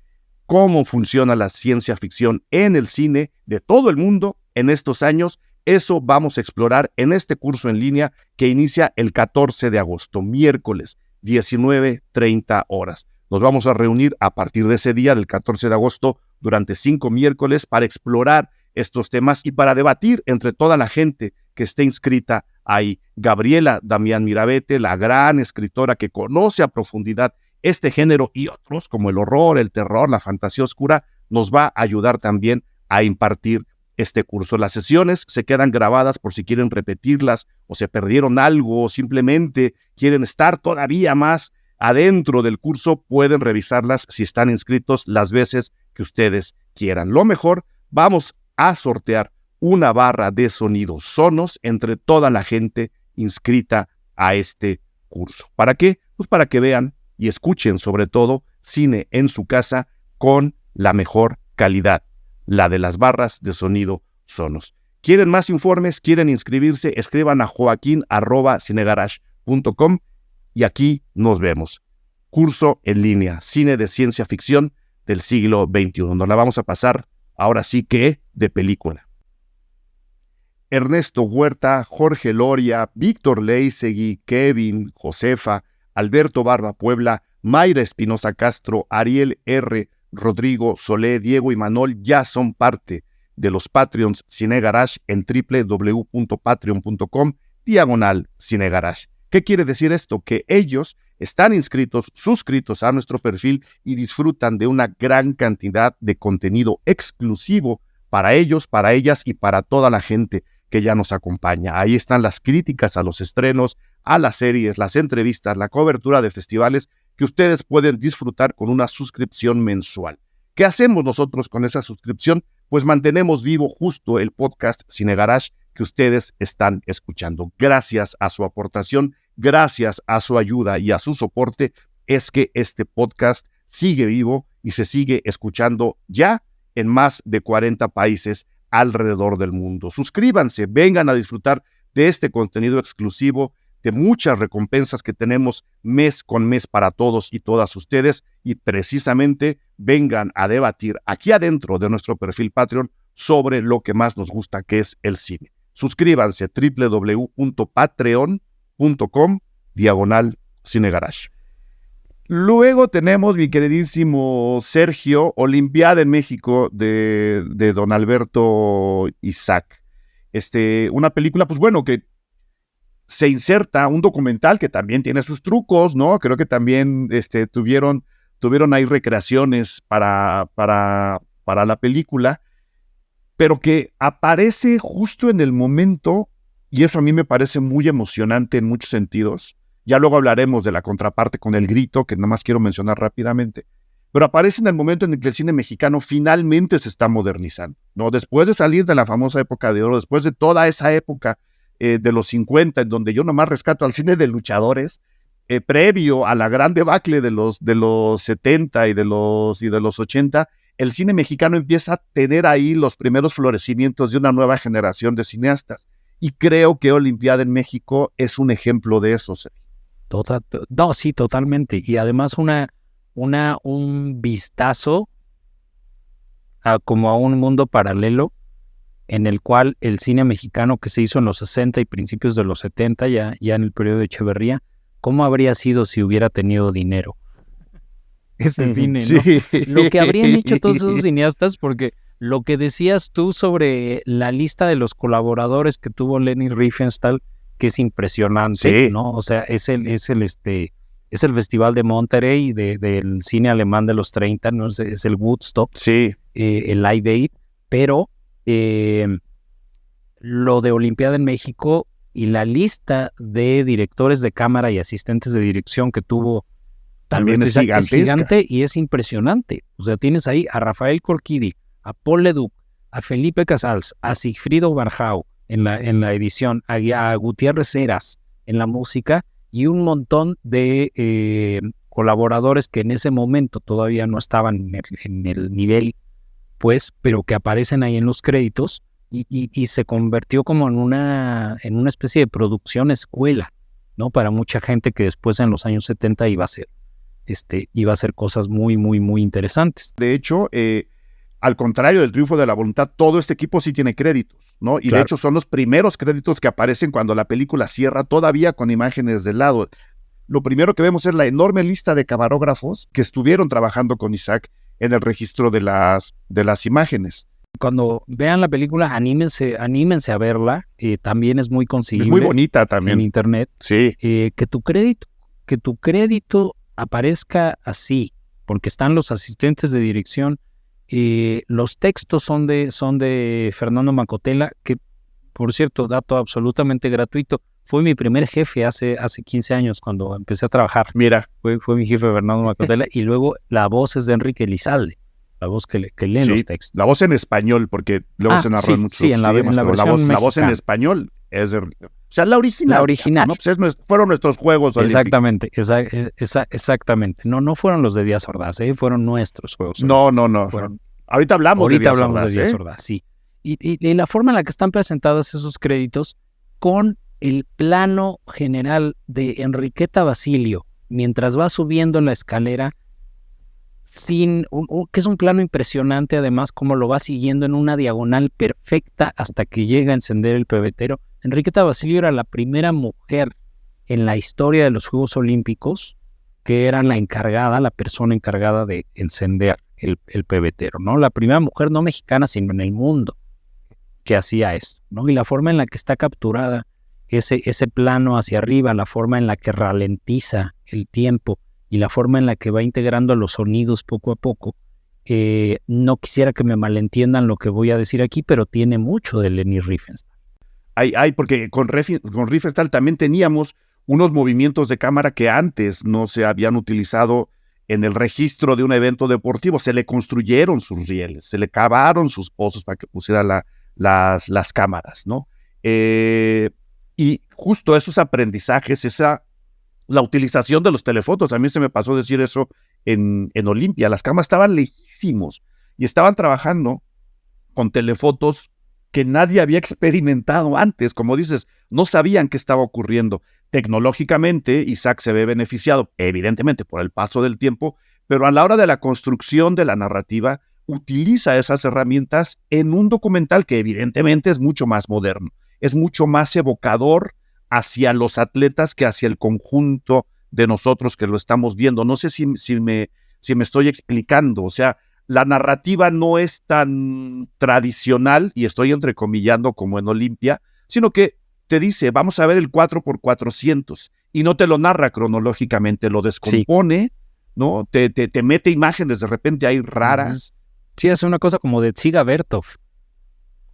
¿Cómo funciona la ciencia ficción en el cine de todo el mundo en estos años? Eso vamos a explorar en este curso en línea que inicia el 14 de agosto, miércoles, 19:30 horas. Nos vamos a reunir a partir de ese día, del 14 de agosto, durante 5 miércoles para explorar estos temas y para debatir entre toda la gente que esté inscrita ahí. Gabriela Damián Mirabete, la gran escritora que conoce a profundidad este género y otros como el horror, el terror, la fantasía oscura, nos va a ayudar también a impartir este curso. Las sesiones se quedan grabadas por si quieren repetirlas o se perdieron algo o simplemente quieren estar todavía más adentro del curso, pueden revisarlas si están inscritos las veces que ustedes quieran. Lo mejor, vamos a sortear una barra de sonido Sonos entre toda la gente inscrita a este curso. ¿Para qué? Pues para que vean y escuchen sobre todo cine en su casa con la mejor calidad, la de las barras de sonido Sonos. ¿Quieren más informes? ¿Quieren inscribirse? Escriban a joaquin@cinegarage.com y aquí nos vemos. Curso en línea, cine de ciencia ficción del siglo XXI. Nos la vamos a pasar ahora sí que de película. Ernesto Huerta, Jorge Loria, Víctor Leisegui, Kevin, Josefa, Alberto Barba Puebla, Mayra Espinosa Castro, Ariel R., Rodrigo, Solé, Diego y Manol ya son parte de los Patreons Cine Garage en www.patreon.com/Cine Garage. ¿Qué quiere decir esto? Que ellos están suscritos a nuestro perfil y disfrutan de una gran cantidad de contenido exclusivo para ellos, para ellas y para toda la gente que ya nos acompaña. Ahí están las críticas a los estrenos, a las series, las entrevistas, la cobertura de festivales que ustedes pueden disfrutar con una suscripción mensual. ¿Qué hacemos nosotros con esa suscripción? Pues mantenemos vivo justo el podcast Cine Garage que ustedes están escuchando. Gracias a su aportación, gracias a su ayuda y a su soporte, es que este podcast sigue vivo y se sigue escuchando ya en más de 40 países alrededor del mundo. Suscríbanse, vengan a disfrutar de este contenido exclusivo, de muchas recompensas que tenemos mes con mes para todos y todas ustedes, y precisamente vengan a debatir aquí adentro de nuestro perfil Patreon sobre lo que más nos gusta, que es el cine. Suscríbanse www.patreon.com/Cine Garage. Luego tenemos, mi queridísimo Sergio, Olimpiada en México de Don Alberto Isaac. Una película, pues bueno, que se inserta un documental que también tiene sus trucos, ¿no? Creo que también tuvieron ahí recreaciones para la película, pero que aparece justo en el momento, y eso a mí me parece muy emocionante en muchos sentidos. Ya luego hablaremos de la contraparte con El Grito, que nada más quiero mencionar rápidamente. Pero aparece en el momento en el que el cine mexicano finalmente se está modernizando, ¿no? Después de salir de la famosa época de oro, después de toda esa época de los 50, en donde yo nomás rescato al cine de luchadores, previo a la gran debacle de los 70 y de los 80, el cine mexicano empieza a tener ahí los primeros florecimientos de una nueva generación de cineastas. Y creo que Olimpiada en México es un ejemplo de eso, Sergio. No, sí, totalmente. Y además un vistazo como a un mundo paralelo en el cual el cine mexicano que se hizo en los 60 y principios de los 70, ya en el periodo de Echeverría, ¿cómo habría sido si hubiera tenido dinero? Ese cine, ¿no? Sí. Lo que habrían hecho todos esos cineastas, porque lo que decías tú sobre la lista de los colaboradores que tuvo Leni Riefenstahl, que es impresionante, Sí. ¿no? O sea, es el Festival de Monterrey del cine alemán de los 30, ¿no? Es el Woodstock, Sí. el Live Aid, pero lo de Olimpiada en México y la lista de directores de cámara y asistentes de dirección que tuvo También es gigantesca. Es gigante y es impresionante. O sea, tienes ahí a Rafael Corquidi, a Paul Leduc, a Felipe Casals, a Sigfrido Barjau en la edición, a Gutiérrez Heras en la música y un montón de colaboradores que en ese momento todavía no estaban en el nivel, pues, pero que aparecen ahí en los créditos y se convirtió como en una especie de producción escuela, ¿no? Para mucha gente que después en los años 70 iba a hacer cosas muy, muy, muy interesantes. De hecho, al contrario del Triunfo de la Voluntad, todo este equipo sí tiene créditos, ¿no? Y Claro. De hecho son los primeros créditos que aparecen cuando la película cierra, todavía con imágenes de lado. Lo primero que vemos es la enorme lista de camarógrafos que estuvieron trabajando con Isaac en el registro de las imágenes. Cuando vean la película, anímense a verla. También es muy conseguible. Es muy bonita también. En internet. Sí. Que tu crédito aparezca así, porque están los asistentes de dirección. Los textos son de Fernando Macotela, que, por cierto, dato absolutamente gratuito, fue mi primer jefe hace 15 años cuando empecé a trabajar. Mira. Fue mi jefe Fernando Macotela y luego la voz es de Enrique Elizalde, la voz que leen los textos. La voz en español, porque luego se narró en muchos idiomas, pero la voz en español es de... O sea, la original. La original. ¿No? Pues fueron nuestros Juegos Exactamente, exactamente. No fueron los de Díaz Ordaz, fueron nuestros Juegos Olímpicos. No. Fueron... Ahorita hablamos de Díaz Ordaz, sí. Y la forma en la que están presentados esos créditos con el plano general de Enriqueta Basilio, mientras va subiendo la escalera, que es un plano impresionante, además, como lo va siguiendo en una diagonal perfecta hasta que llega a encender el pebetero. Enriqueta Basilio era la primera mujer en la historia de los Juegos Olímpicos que era la persona encargada de encender el pebetero, ¿no? La primera mujer no mexicana, sino en el mundo que hacía eso, ¿no? Y la forma en la que está capturada ese plano hacia arriba, la forma en la que ralentiza el tiempo y la forma en la que va integrando los sonidos poco a poco, no quisiera que me malentiendan lo que voy a decir aquí, pero tiene mucho de Leni Riefenstahl. Porque con Riefenstahl también teníamos unos movimientos de cámara que antes no se habían utilizado en el registro de un evento deportivo. Se le construyeron sus rieles, se le cavaron sus pozos para que pusiera las cámaras, ¿no? Y justo esos aprendizajes, la utilización de los telefotos, a mí se me pasó decir eso en Olimpia. Las cámaras estaban lejísimos y estaban trabajando con telefotos que nadie había experimentado antes. Como dices, no sabían qué estaba ocurriendo. Tecnológicamente, Isaac se ve beneficiado, evidentemente, por el paso del tiempo, pero a la hora de la construcción de la narrativa, utiliza esas herramientas en un documental que evidentemente es mucho más moderno, es mucho más evocador hacia los atletas que hacia el conjunto de nosotros que lo estamos viendo. No sé si me estoy explicando. O sea, la narrativa no es tan tradicional, y estoy entrecomillando como en Olimpia, sino que te dice, vamos a ver el 4x400, y no te lo narra cronológicamente, lo descompone, sí, ¿no? Te mete imágenes de repente ahí raras. Sí, es una cosa como de Dziga Vertov.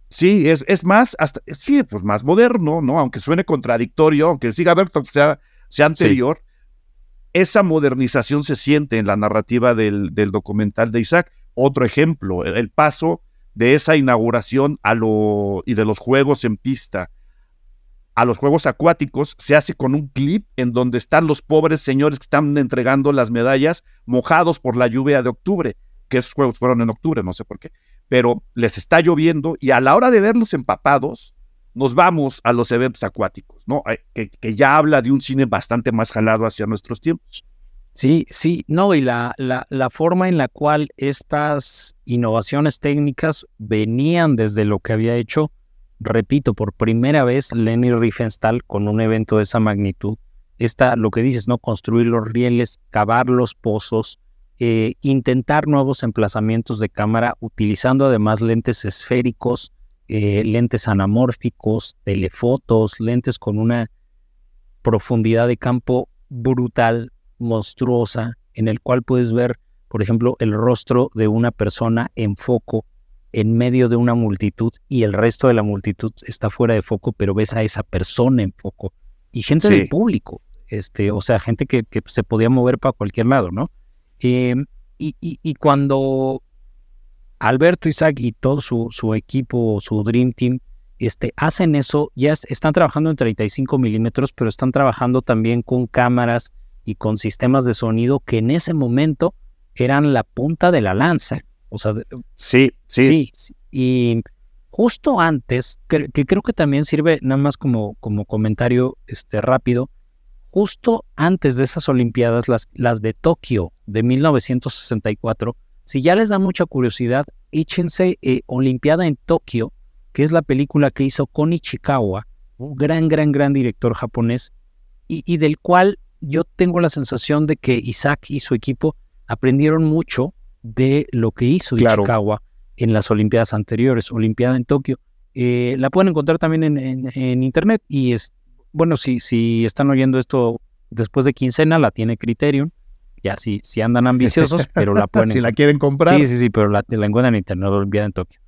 Sí, es más, sí, pues más moderno, ¿no? Aunque suene contradictorio, aunque Dziga Vertov sea anterior, sí, esa modernización se siente en la narrativa del documental de Isaac. Otro ejemplo, el paso de esa inauguración y de los juegos en pista a los juegos acuáticos se hace con un clip en donde están los pobres señores que están entregando las medallas mojados por la lluvia de octubre, que esos juegos fueron en octubre, no sé por qué, pero les está lloviendo y a la hora de verlos empapados, nos vamos a los eventos acuáticos, ¿no? Que ya habla de un cine bastante más jalado hacia nuestros tiempos. Sí, no, y la forma en la cual estas innovaciones técnicas venían desde lo que había hecho, repito, por primera vez Leni Riefenstahl con un evento de esa magnitud, lo que dices, ¿no? Construir los rieles, cavar los pozos, intentar nuevos emplazamientos de cámara, utilizando además lentes esféricos, lentes anamórficos, telefotos, lentes con una profundidad de campo brutal, monstruosa, en el cual puedes ver, por ejemplo, el rostro de una persona en foco en medio de una multitud y el resto de la multitud está fuera de foco, pero ves a esa persona en foco. Y gente del público, o sea, gente que se podía mover para cualquier lado, ¿no? Y cuando Alberto, Isaac y todo su equipo, su Dream Team, hacen eso, ya están trabajando en 35 milímetros, pero están trabajando también con cámaras y con sistemas de sonido que en ese momento eran la punta de la lanza. O sea, sí. Y justo antes, que creo que también sirve nada más como comentario rápido, justo antes de esas Olimpiadas, las de Tokio de 1964, si ya les da mucha curiosidad, échense Olimpiada en Tokio, que es la película que hizo Kon Ichikawa, un gran director japonés, y del cual yo tengo la sensación de que Isaac y su equipo aprendieron mucho de lo que hizo Ichikawa en las Olimpiadas anteriores, Olimpiada en Tokio. La pueden encontrar también en internet, y bueno, si están oyendo esto después de quincena, la tiene Criterion, ya si andan ambiciosos, pero la pueden si la quieren comprar. Sí, pero la encuentran en internet, Olimpiada en Tokio.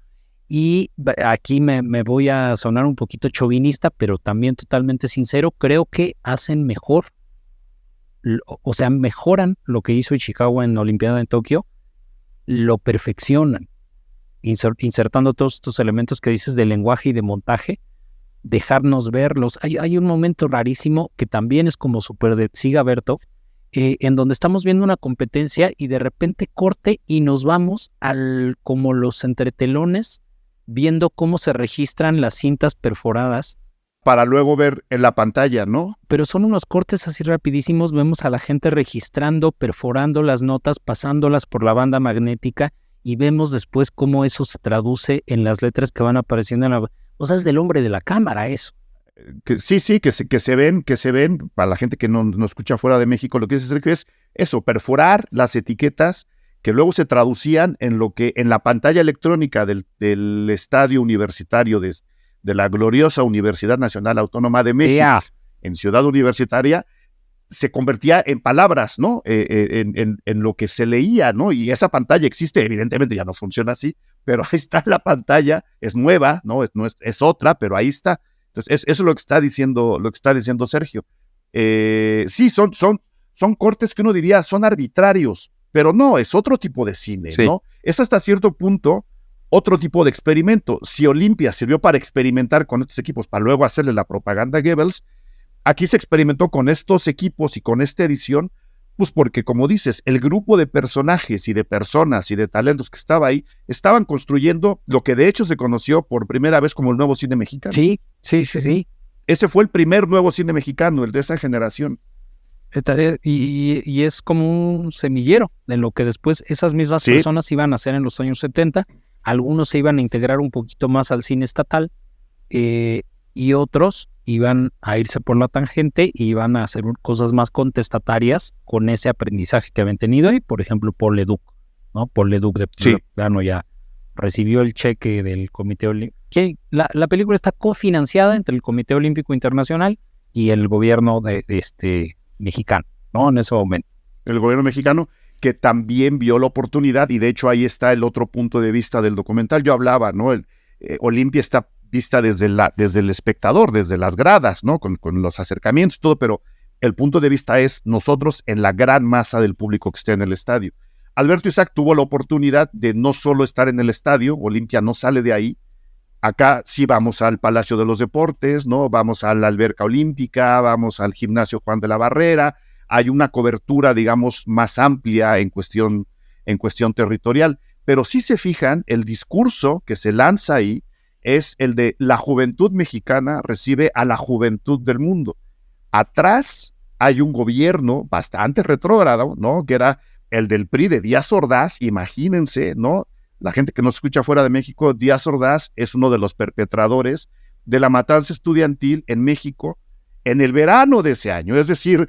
Y aquí me voy a sonar un poquito chauvinista, pero también totalmente sincero, creo que hacen mejor, o sea, mejoran lo que hizo Ichikawa en Olimpiada en Tokio, lo perfeccionan, insertando todos estos elementos que dices de lenguaje y de montaje, dejarnos verlos. Hay un momento rarísimo que también es como súper de Dziga Vertov, en donde estamos viendo una competencia y de repente corte y nos vamos como los entretelones, viendo cómo se registran las cintas perforadas. Para luego ver en la pantalla, ¿no? Pero son unos cortes así rapidísimos, vemos a la gente registrando, perforando las notas, pasándolas por la banda magnética, y vemos después cómo eso se traduce en las letras que van apareciendo en la... O sea, es del hombre de la cámara eso. Sí, que se ven, para la gente que no escucha fuera de México, lo que dice Sergio es eso, perforar las etiquetas que luego se traducían en lo que en la pantalla electrónica del estadio universitario de la gloriosa Universidad Nacional Autónoma de México, en Ciudad Universitaria, se convertía en palabras, ¿no? En lo que se leía, ¿no? Y esa pantalla existe, evidentemente ya no funciona así, pero ahí está la pantalla, es nueva, ¿no? Es otra, pero ahí está. Entonces, eso es lo que está diciendo Sergio. Sí, son cortes que uno diría son arbitrarios, pero no, es otro tipo de cine, sí, ¿no? Es hasta cierto punto otro tipo de experimento. Si Olimpia sirvió para experimentar con estos equipos, para luego hacerle la propaganda a Goebbels, aquí se experimentó con estos equipos y con esta edición, pues porque, como dices, el grupo de personajes y de personas y de talentos que estaba ahí, estaban construyendo lo que de hecho se conoció por primera vez como el nuevo cine mexicano. Sí. Ese fue el primer nuevo cine mexicano, el de esa generación. Y es como un semillero de lo que después esas mismas personas iban a hacer en los años 70. Algunos se iban a integrar un poquito más al cine estatal, y y otros iban a irse por la tangente y iban a hacer cosas más contestatarias con ese aprendizaje que habían tenido. Y, por ejemplo, Paul Leduc, ¿no? Paul Leduc de plano ya recibió el cheque del Comité Olímpico. La película está cofinanciada entre el Comité Olímpico Internacional y el gobierno mexicano, ¿no? En ese momento. El gobierno mexicano, que también vio la oportunidad, y de hecho ahí está el otro punto de vista del documental. Yo hablaba, ¿no? Olimpia está vista desde el espectador, desde las gradas, ¿no? Con los acercamientos, todo, pero el punto de vista es nosotros en la gran masa del público que esté en el estadio. Alberto Isaac tuvo la oportunidad de no solo estar en el estadio, Olimpia no sale de ahí. Acá sí vamos al Palacio de los Deportes, ¿no? Vamos a la Alberca Olímpica, vamos al Gimnasio Juan de la Barrera. Hay una cobertura, digamos, más amplia en cuestión territorial. Pero si se fijan, el discurso que se lanza ahí es el de la juventud mexicana recibe a la juventud del mundo. Atrás hay un gobierno bastante retrógrado, ¿no? Que era el del PRI de Díaz Ordaz, imagínense, ¿no? La gente que nos escucha fuera de México, Díaz Ordaz es uno de los perpetradores de la matanza estudiantil en México en el verano de ese año, es decir...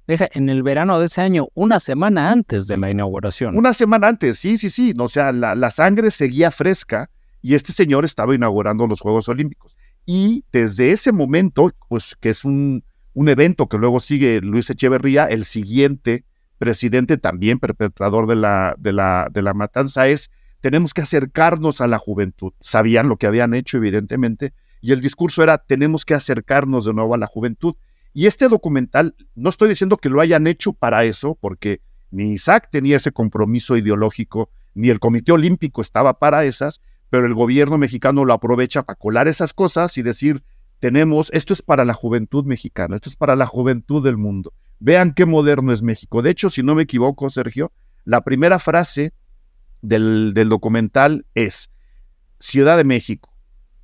En el verano de ese año, una semana antes de la inauguración. Una semana antes, sí. O sea, la sangre seguía fresca y este señor estaba inaugurando los Juegos Olímpicos. Y desde ese momento, pues que es un evento que luego sigue Luis Echeverría, el siguiente presidente también perpetrador de la matanza, tenemos que acercarnos a la juventud. Sabían lo que habían hecho, evidentemente, y el discurso era, tenemos que acercarnos de nuevo a la juventud. Y este documental, no estoy diciendo que lo hayan hecho para eso, porque ni Isaac tenía ese compromiso ideológico, ni el Comité Olímpico estaba para esas, pero el gobierno mexicano lo aprovecha para colar esas cosas y decir, esto es para la juventud mexicana, esto es para la juventud del mundo. Vean qué moderno es México. De hecho, si no me equivoco, Sergio, la primera frase del documental es, Ciudad de México,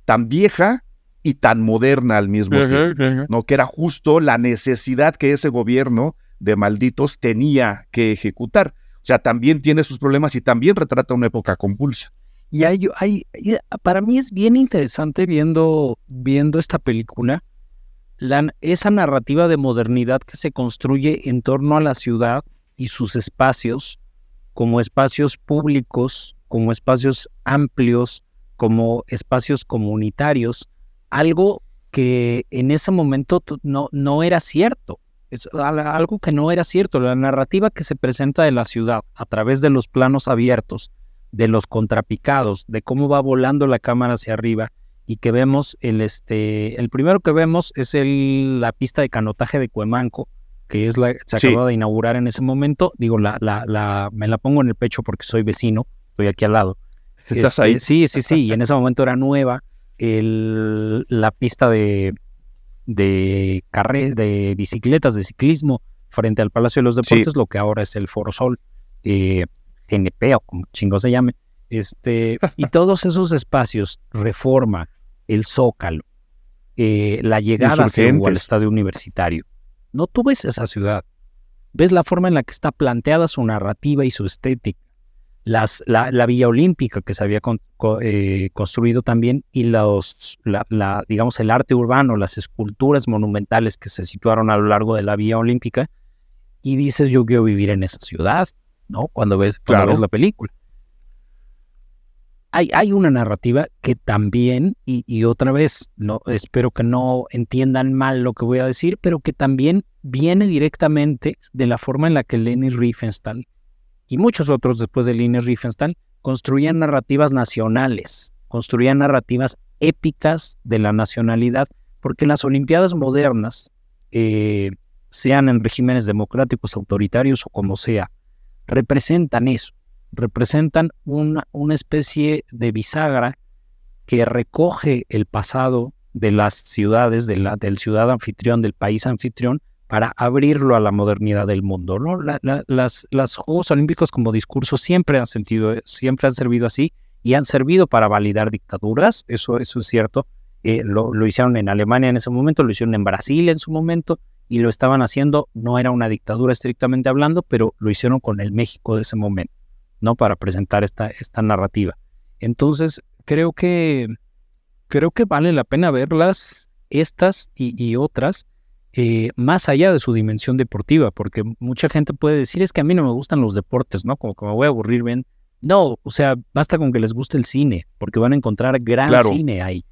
tan vieja y tan moderna al mismo tiempo, ¿no? Que era justo la necesidad que ese gobierno de malditos tenía que ejecutar. O sea, también tiene sus problemas y también retrata una época convulsa. Y para mí es bien interesante viendo esta película, esa narrativa de modernidad que se construye en torno a la ciudad y sus espacios, como espacios públicos, como espacios amplios, como espacios comunitarios, algo que en ese momento no era cierto. Es algo que no era cierto. La narrativa que se presenta de la ciudad a través de los planos abiertos, de los contrapicados, de cómo va volando la cámara hacia arriba y que vemos el primero que vemos es la pista de canotaje de Cuemanco, que se acaba de inaugurar en ese momento. Digo, me la pongo en el pecho porque soy vecino, estoy aquí al lado. ¿Estás ahí? Sí, y en ese momento era nueva. La pista de bicicletas, de ciclismo, frente al Palacio de los Deportes, lo que ahora es el Foro Sol, TNP o como chingo se llame, y todos esos espacios, Reforma, el Zócalo, la llegada al estadio universitario. No tú ves esa ciudad, ves la forma en la que está planteada su narrativa y su estética. La Villa Olímpica que se había construido también y digamos el arte urbano, las esculturas monumentales que se situaron a lo largo de la Villa Olímpica, y dices, yo quiero vivir en esa ciudad, ¿no? Cuando ves la película. Hay una narrativa que también, y otra vez, no, espero que no entiendan mal lo que voy a decir, pero que también viene directamente de la forma en la que Leni Riefenstahl y muchos otros después de Leni Riefenstahl construían narrativas nacionales, construían narrativas épicas de la nacionalidad, porque las Olimpiadas modernas, sean en regímenes democráticos, autoritarios o como sea, representan eso, representan una especie de bisagra que recoge el pasado de las ciudades, del ciudad anfitrión, del país anfitrión, para abrirlo a la modernidad del mundo, ¿no? Los Juegos Olímpicos como discurso siempre han servido así y han servido para validar dictaduras, eso es cierto. Lo hicieron en Alemania en ese momento, lo hicieron en Brasil en su momento y lo estaban haciendo, no era una dictadura estrictamente hablando, pero lo hicieron con el México de ese momento, ¿no? Para presentar esta narrativa. Entonces, creo que creo que vale la pena verlas, estas y otras, más allá de su dimensión deportiva, porque mucha gente puede decir, es que a mí no me gustan los deportes, ¿no? Como que me voy a aburrir bien. No, o sea, basta con que les guste el cine, porque van a encontrar gran cine ahí.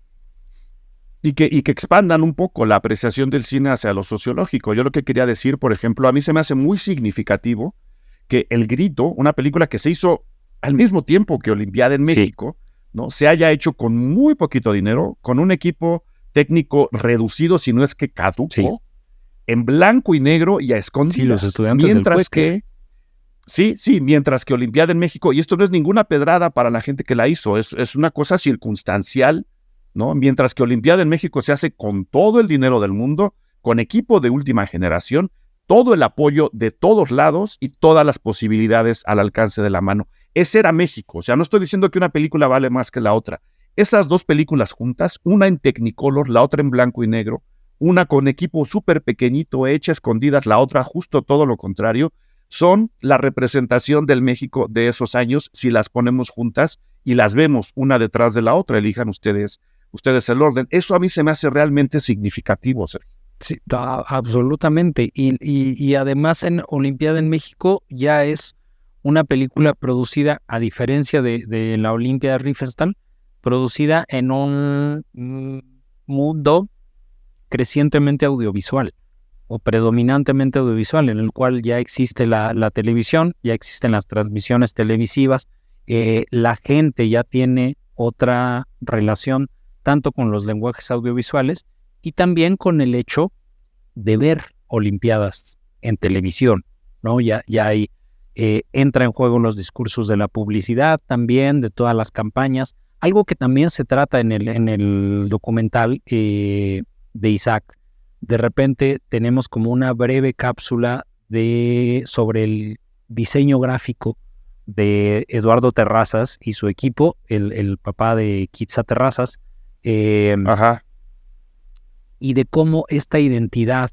Y que expandan un poco la apreciación del cine hacia lo sociológico. Yo lo que quería decir, por ejemplo, a mí se me hace muy significativo que El Grito, una película que se hizo al mismo tiempo que Olimpiada en México, ¿no? Se haya hecho con muy poquito dinero, con un equipo técnico reducido, si no es que caduco, en blanco y negro y a escondidas. Sí, los estudiantes mientras que mientras que Olimpiada en México, y esto no es ninguna pedrada para la gente que la hizo, es una cosa circunstancial, ¿no? Mientras que Olimpiada en México se hace con todo el dinero del mundo, con equipo de última generación, todo el apoyo de todos lados y todas las posibilidades al alcance de la mano. Ese era México. O sea, no estoy diciendo que una película vale más que la otra. Esas dos películas juntas, una en Technicolor, la otra en blanco y negro, una con equipo súper pequeñito, hecha a escondidas, la otra justo todo lo contrario, son la representación del México de esos años si las ponemos juntas y las vemos una detrás de la otra. Elijan ustedes el orden. Eso a mí se me hace realmente significativo, Sergio. Sí, absolutamente. Y además en Olimpiada en México ya es una película producida, a diferencia de la Olimpia de Riefenstahl, producida en un mundo crecientemente audiovisual o predominantemente audiovisual, en el cual ya existe la televisión, ya existen las transmisiones televisivas, la gente ya tiene otra relación tanto con los lenguajes audiovisuales y también con el hecho de ver Olimpiadas en televisión, ¿no? Ya hay, entra en juego los discursos de la publicidad también, de todas las campañas, algo que también se trata en el documental de Isaac. De repente tenemos como una breve cápsula sobre el diseño gráfico de Eduardo Terrazas y su equipo, el papá de Quitza Terrazas, y de cómo esta identidad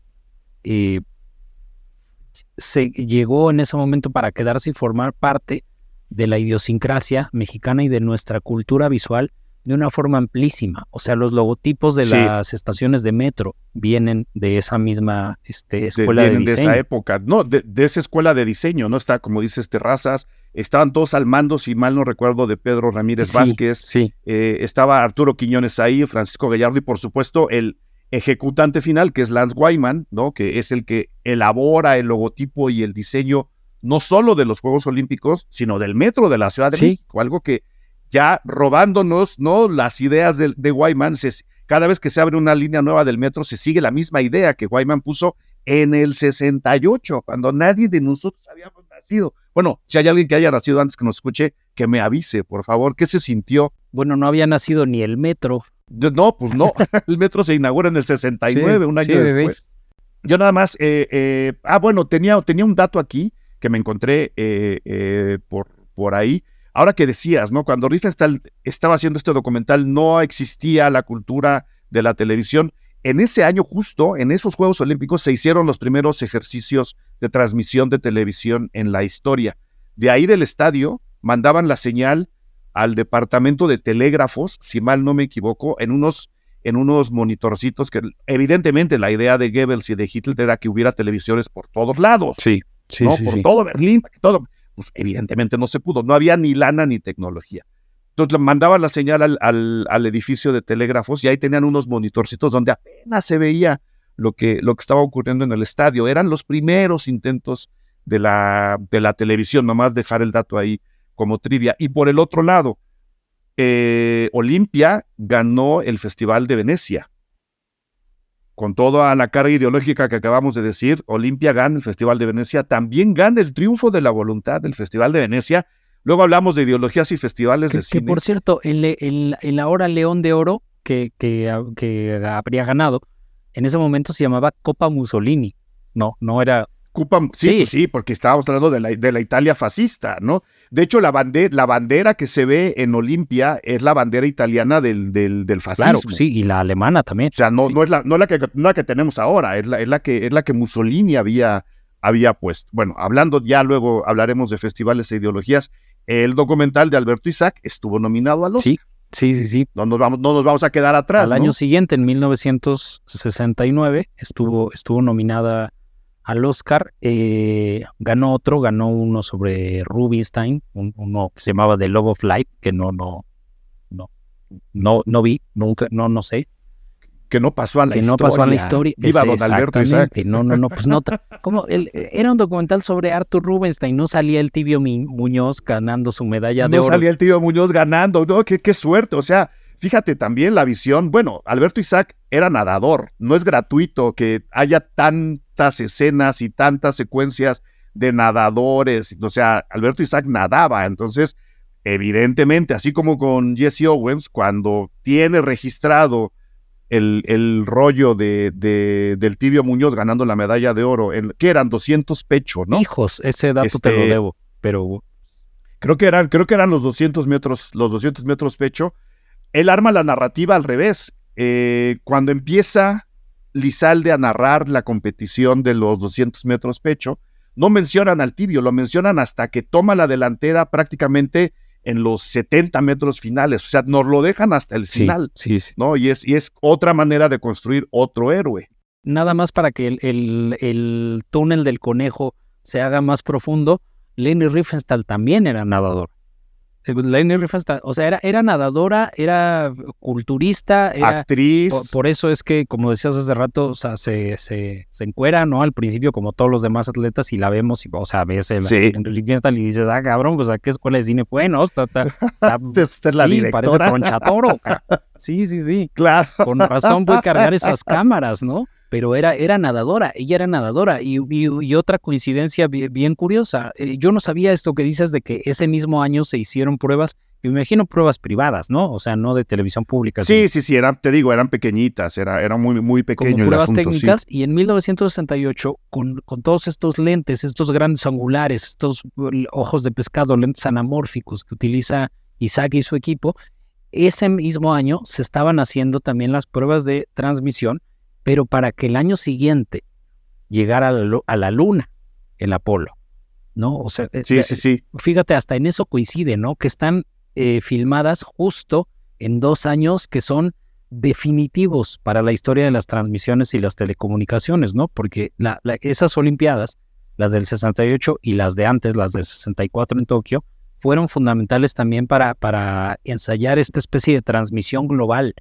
se llegó en ese momento para quedarse y formar parte de la idiosincrasia mexicana y de nuestra cultura visual de una forma amplísima. O sea, los logotipos de las estaciones de metro vienen de esa misma escuela de diseño. Vienen de esa época, no, de esa escuela de diseño, ¿no? Está, como dices, Terrazas, estaban todos al mando, si mal no recuerdo, de Pedro Ramírez Vázquez, estaba Arturo Quiñones ahí, Francisco Gallardo y por supuesto el ejecutante final, que es Lance Wyman, ¿no? Que es el que elabora el logotipo y el diseño, no solo de los Juegos Olímpicos, sino del metro de la Ciudad de México, algo que ya robándonos, ¿no? Las ideas de Wyman, cada vez que se abre una línea nueva del metro, se sigue la misma idea que Wyman puso en el 68, cuando nadie de nosotros habíamos nacido. Bueno, si hay alguien que haya nacido antes que nos escuche, que me avise, por favor. ¿Qué se sintió? Bueno, no había nacido ni el metro. No, pues no. El metro se inaugura en el 69, un año después. Yo nada más, bueno, tenía un dato aquí que me encontré por ahí. Ahora que decías, ¿no? Cuando Riefenstahl estaba haciendo este documental, no existía la cultura de la televisión. En ese año justo, en esos Juegos Olímpicos, se hicieron los primeros ejercicios de transmisión de televisión en la historia. De ahí del estadio, mandaban la señal al departamento de telégrafos, si mal no me equivoco, en unos monitorcitos que evidentemente la idea de Goebbels y de Hitler era que hubiera televisores por todos lados. Por todo Berlín, todo. Pues evidentemente no se pudo, no había ni lana ni tecnología. Entonces le mandaban la señal al edificio de telégrafos y ahí tenían unos monitorcitos donde apenas se veía lo que estaba ocurriendo en el estadio. Eran los primeros intentos de la televisión, nomás dejar el dato ahí como trivia. Y por el otro lado, Olimpia ganó el Festival de Venecia. Con toda la carga ideológica que acabamos de decir, Olimpia gana el Festival de Venecia, también gana el triunfo de la voluntad del Festival de Venecia. Luego hablamos de ideologías y festivales de cine. Que por cierto, en la hora León de Oro que habría ganado, en ese momento se llamaba Copa Mussolini. No era... Sí, porque estábamos hablando de la Italia fascista, ¿no? De hecho, la bandera que se ve en Olimpia es la bandera italiana del fascismo. Claro, sí, y la alemana también. O sea, no es la que tenemos ahora, es la que Mussolini había puesto. Bueno, hablando ya luego hablaremos de festivales e ideologías. El documental de Alberto Isaac estuvo nominado al Oscar. Sí, Sí. No nos vamos a quedar atrás, Al año siguiente, en 1969, estuvo nominada al Oscar. Ganó uno sobre Rubinstein, uno que se llamaba The Love of Life, que no vi, nunca, no sé. Que no pasó a la historia. Que no pasó a la historia. Viva don Alberto Isaac. No, pues no. Era un documental sobre Arthur Rubinstein, no salía el Tibio Muñoz ganando su medalla de oro. No salía el Tibio Muñoz ganando, no, qué suerte, o sea, fíjate también la visión, bueno, Alberto Isaac era nadador, no es gratuito que haya tantas escenas y tantas secuencias de nadadores, o sea, Alberto Isaac nadaba, entonces, evidentemente, así como con Jesse Owens, cuando tiene registrado el rollo del Tibio Muñoz ganando la medalla de oro, que eran 200 pecho, ¿no? Hijos, ese dato te lo debo, pero... Creo que eran los 200 metros pecho. Él arma la narrativa al revés. Cuando empieza Lizalde a narrar la competición de los 200 metros pecho, no mencionan al Tibio, lo mencionan hasta que toma la delantera prácticamente en los 70 metros finales, o sea, nos lo dejan hasta el final, sí. ¿no? Y es otra manera de construir otro héroe. Nada más para que el túnel del conejo se haga más profundo, Leni Riefenstahl también era nadador. Leni Riefenstahl, o sea, era nadadora, era culturista, era actriz. Por eso es que, como decías hace rato, o sea, se encuera, ¿no? Al principio, como todos los demás atletas, y la vemos, o sea, ves Leni Riefenstahl y dices, cabrón, pues ¿a qué escuela de cine fue, no? Esta es la directora. Parece tronchatoro. Sí. Claro. Con razón puede cargar esas cámaras, ¿no? Pero ella era nadadora, y otra coincidencia bien curiosa, yo no sabía esto que dices de que ese mismo año se hicieron pruebas, me imagino pruebas privadas, ¿no? O sea, no de televisión pública. Sí, eran pequeñitas, era muy, muy pequeño como pruebas el asunto, técnicas, sí. Y en 1968, con todos estos lentes, estos grandes angulares, estos ojos de pescado, lentes anamórficos que utiliza Isaac y su equipo, ese mismo año se estaban haciendo también las pruebas de transmisión, pero para que el año siguiente llegara a la luna el Apolo, ¿no? O sea, sí. Fíjate, hasta en eso coincide, ¿no? Que están filmadas justo en 2 años que son definitivos para la historia de las transmisiones y las telecomunicaciones, ¿no? Porque esas Olimpiadas, las del 68 y las de antes, las del 64 en Tokio, fueron fundamentales también para ensayar esta especie de transmisión global,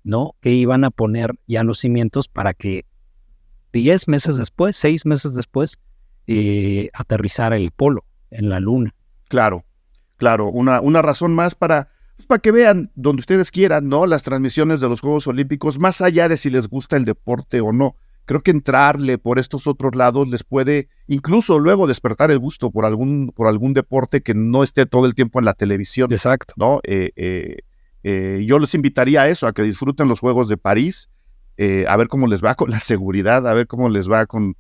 ¿no? Que iban a poner ya los cimientos para que 6 meses después, aterrizara el Polo en la Luna. Claro, una razón más para que vean donde ustedes quieran, ¿no? Las transmisiones de los Juegos Olímpicos, más allá de si les gusta el deporte o no. Creo que entrarle por estos otros lados les puede incluso luego despertar el gusto por algún deporte que no esté todo el tiempo en la televisión. Exacto. ¿No? Yo les invitaría a eso, a que disfruten los Juegos de París, a ver cómo les va con la seguridad, a ver cómo les va con...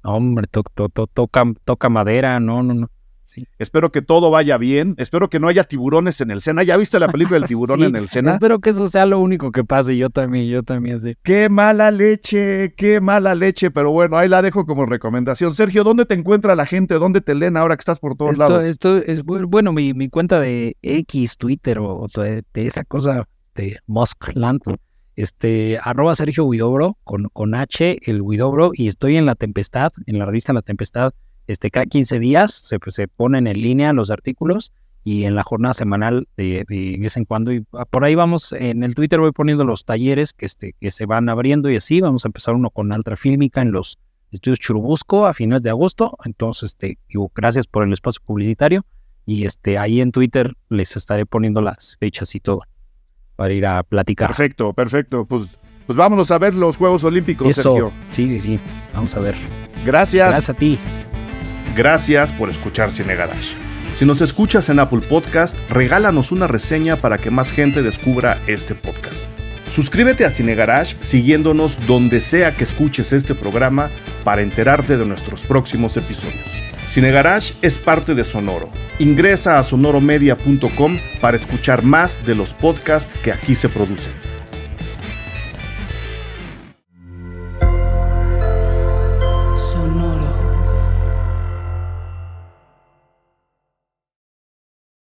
Hombre, toca madera, no. Sí. Espero que todo vaya bien, espero que no haya tiburones en el Sena. ¿Ya viste la película del tiburón en el Sena? Espero que eso sea lo único que pase, yo también, sí. ¡Qué mala leche! Pero bueno, ahí la dejo como recomendación. Sergio, ¿dónde te encuentra la gente? ¿Dónde te leen ahora que estás por todos lados? Esto es, bueno, mi cuenta de X, Twitter o de esa cosa de Muskland, @ Sergio Huidobro, con H, el Huidobro, y estoy en La Tempestad, en la revista La Tempestad, cada 15 días se ponen en línea los artículos y en la jornada semanal de vez en cuando. Y por ahí vamos, en el Twitter voy poniendo los talleres que se van abriendo y así. Vamos a empezar uno con Altrafílmica en los estudios Churubusco a finales de agosto. Entonces, gracias por el espacio publicitario y ahí en Twitter les estaré poniendo las fechas y todo para ir a platicar. Perfecto. Pues vámonos a ver los Juegos Olímpicos, Sergio. Sí. Vamos a ver. Gracias. Gracias a ti. Gracias por escuchar Cine Garage. Si nos escuchas en Apple Podcast, regálanos una reseña para que más gente descubra este podcast. Suscríbete a Cine Garage siguiéndonos donde sea que escuches este programa para enterarte de nuestros próximos episodios. Cine Garage es parte de Sonoro. Ingresa a sonoromedia.com para escuchar más de los podcasts que aquí se producen.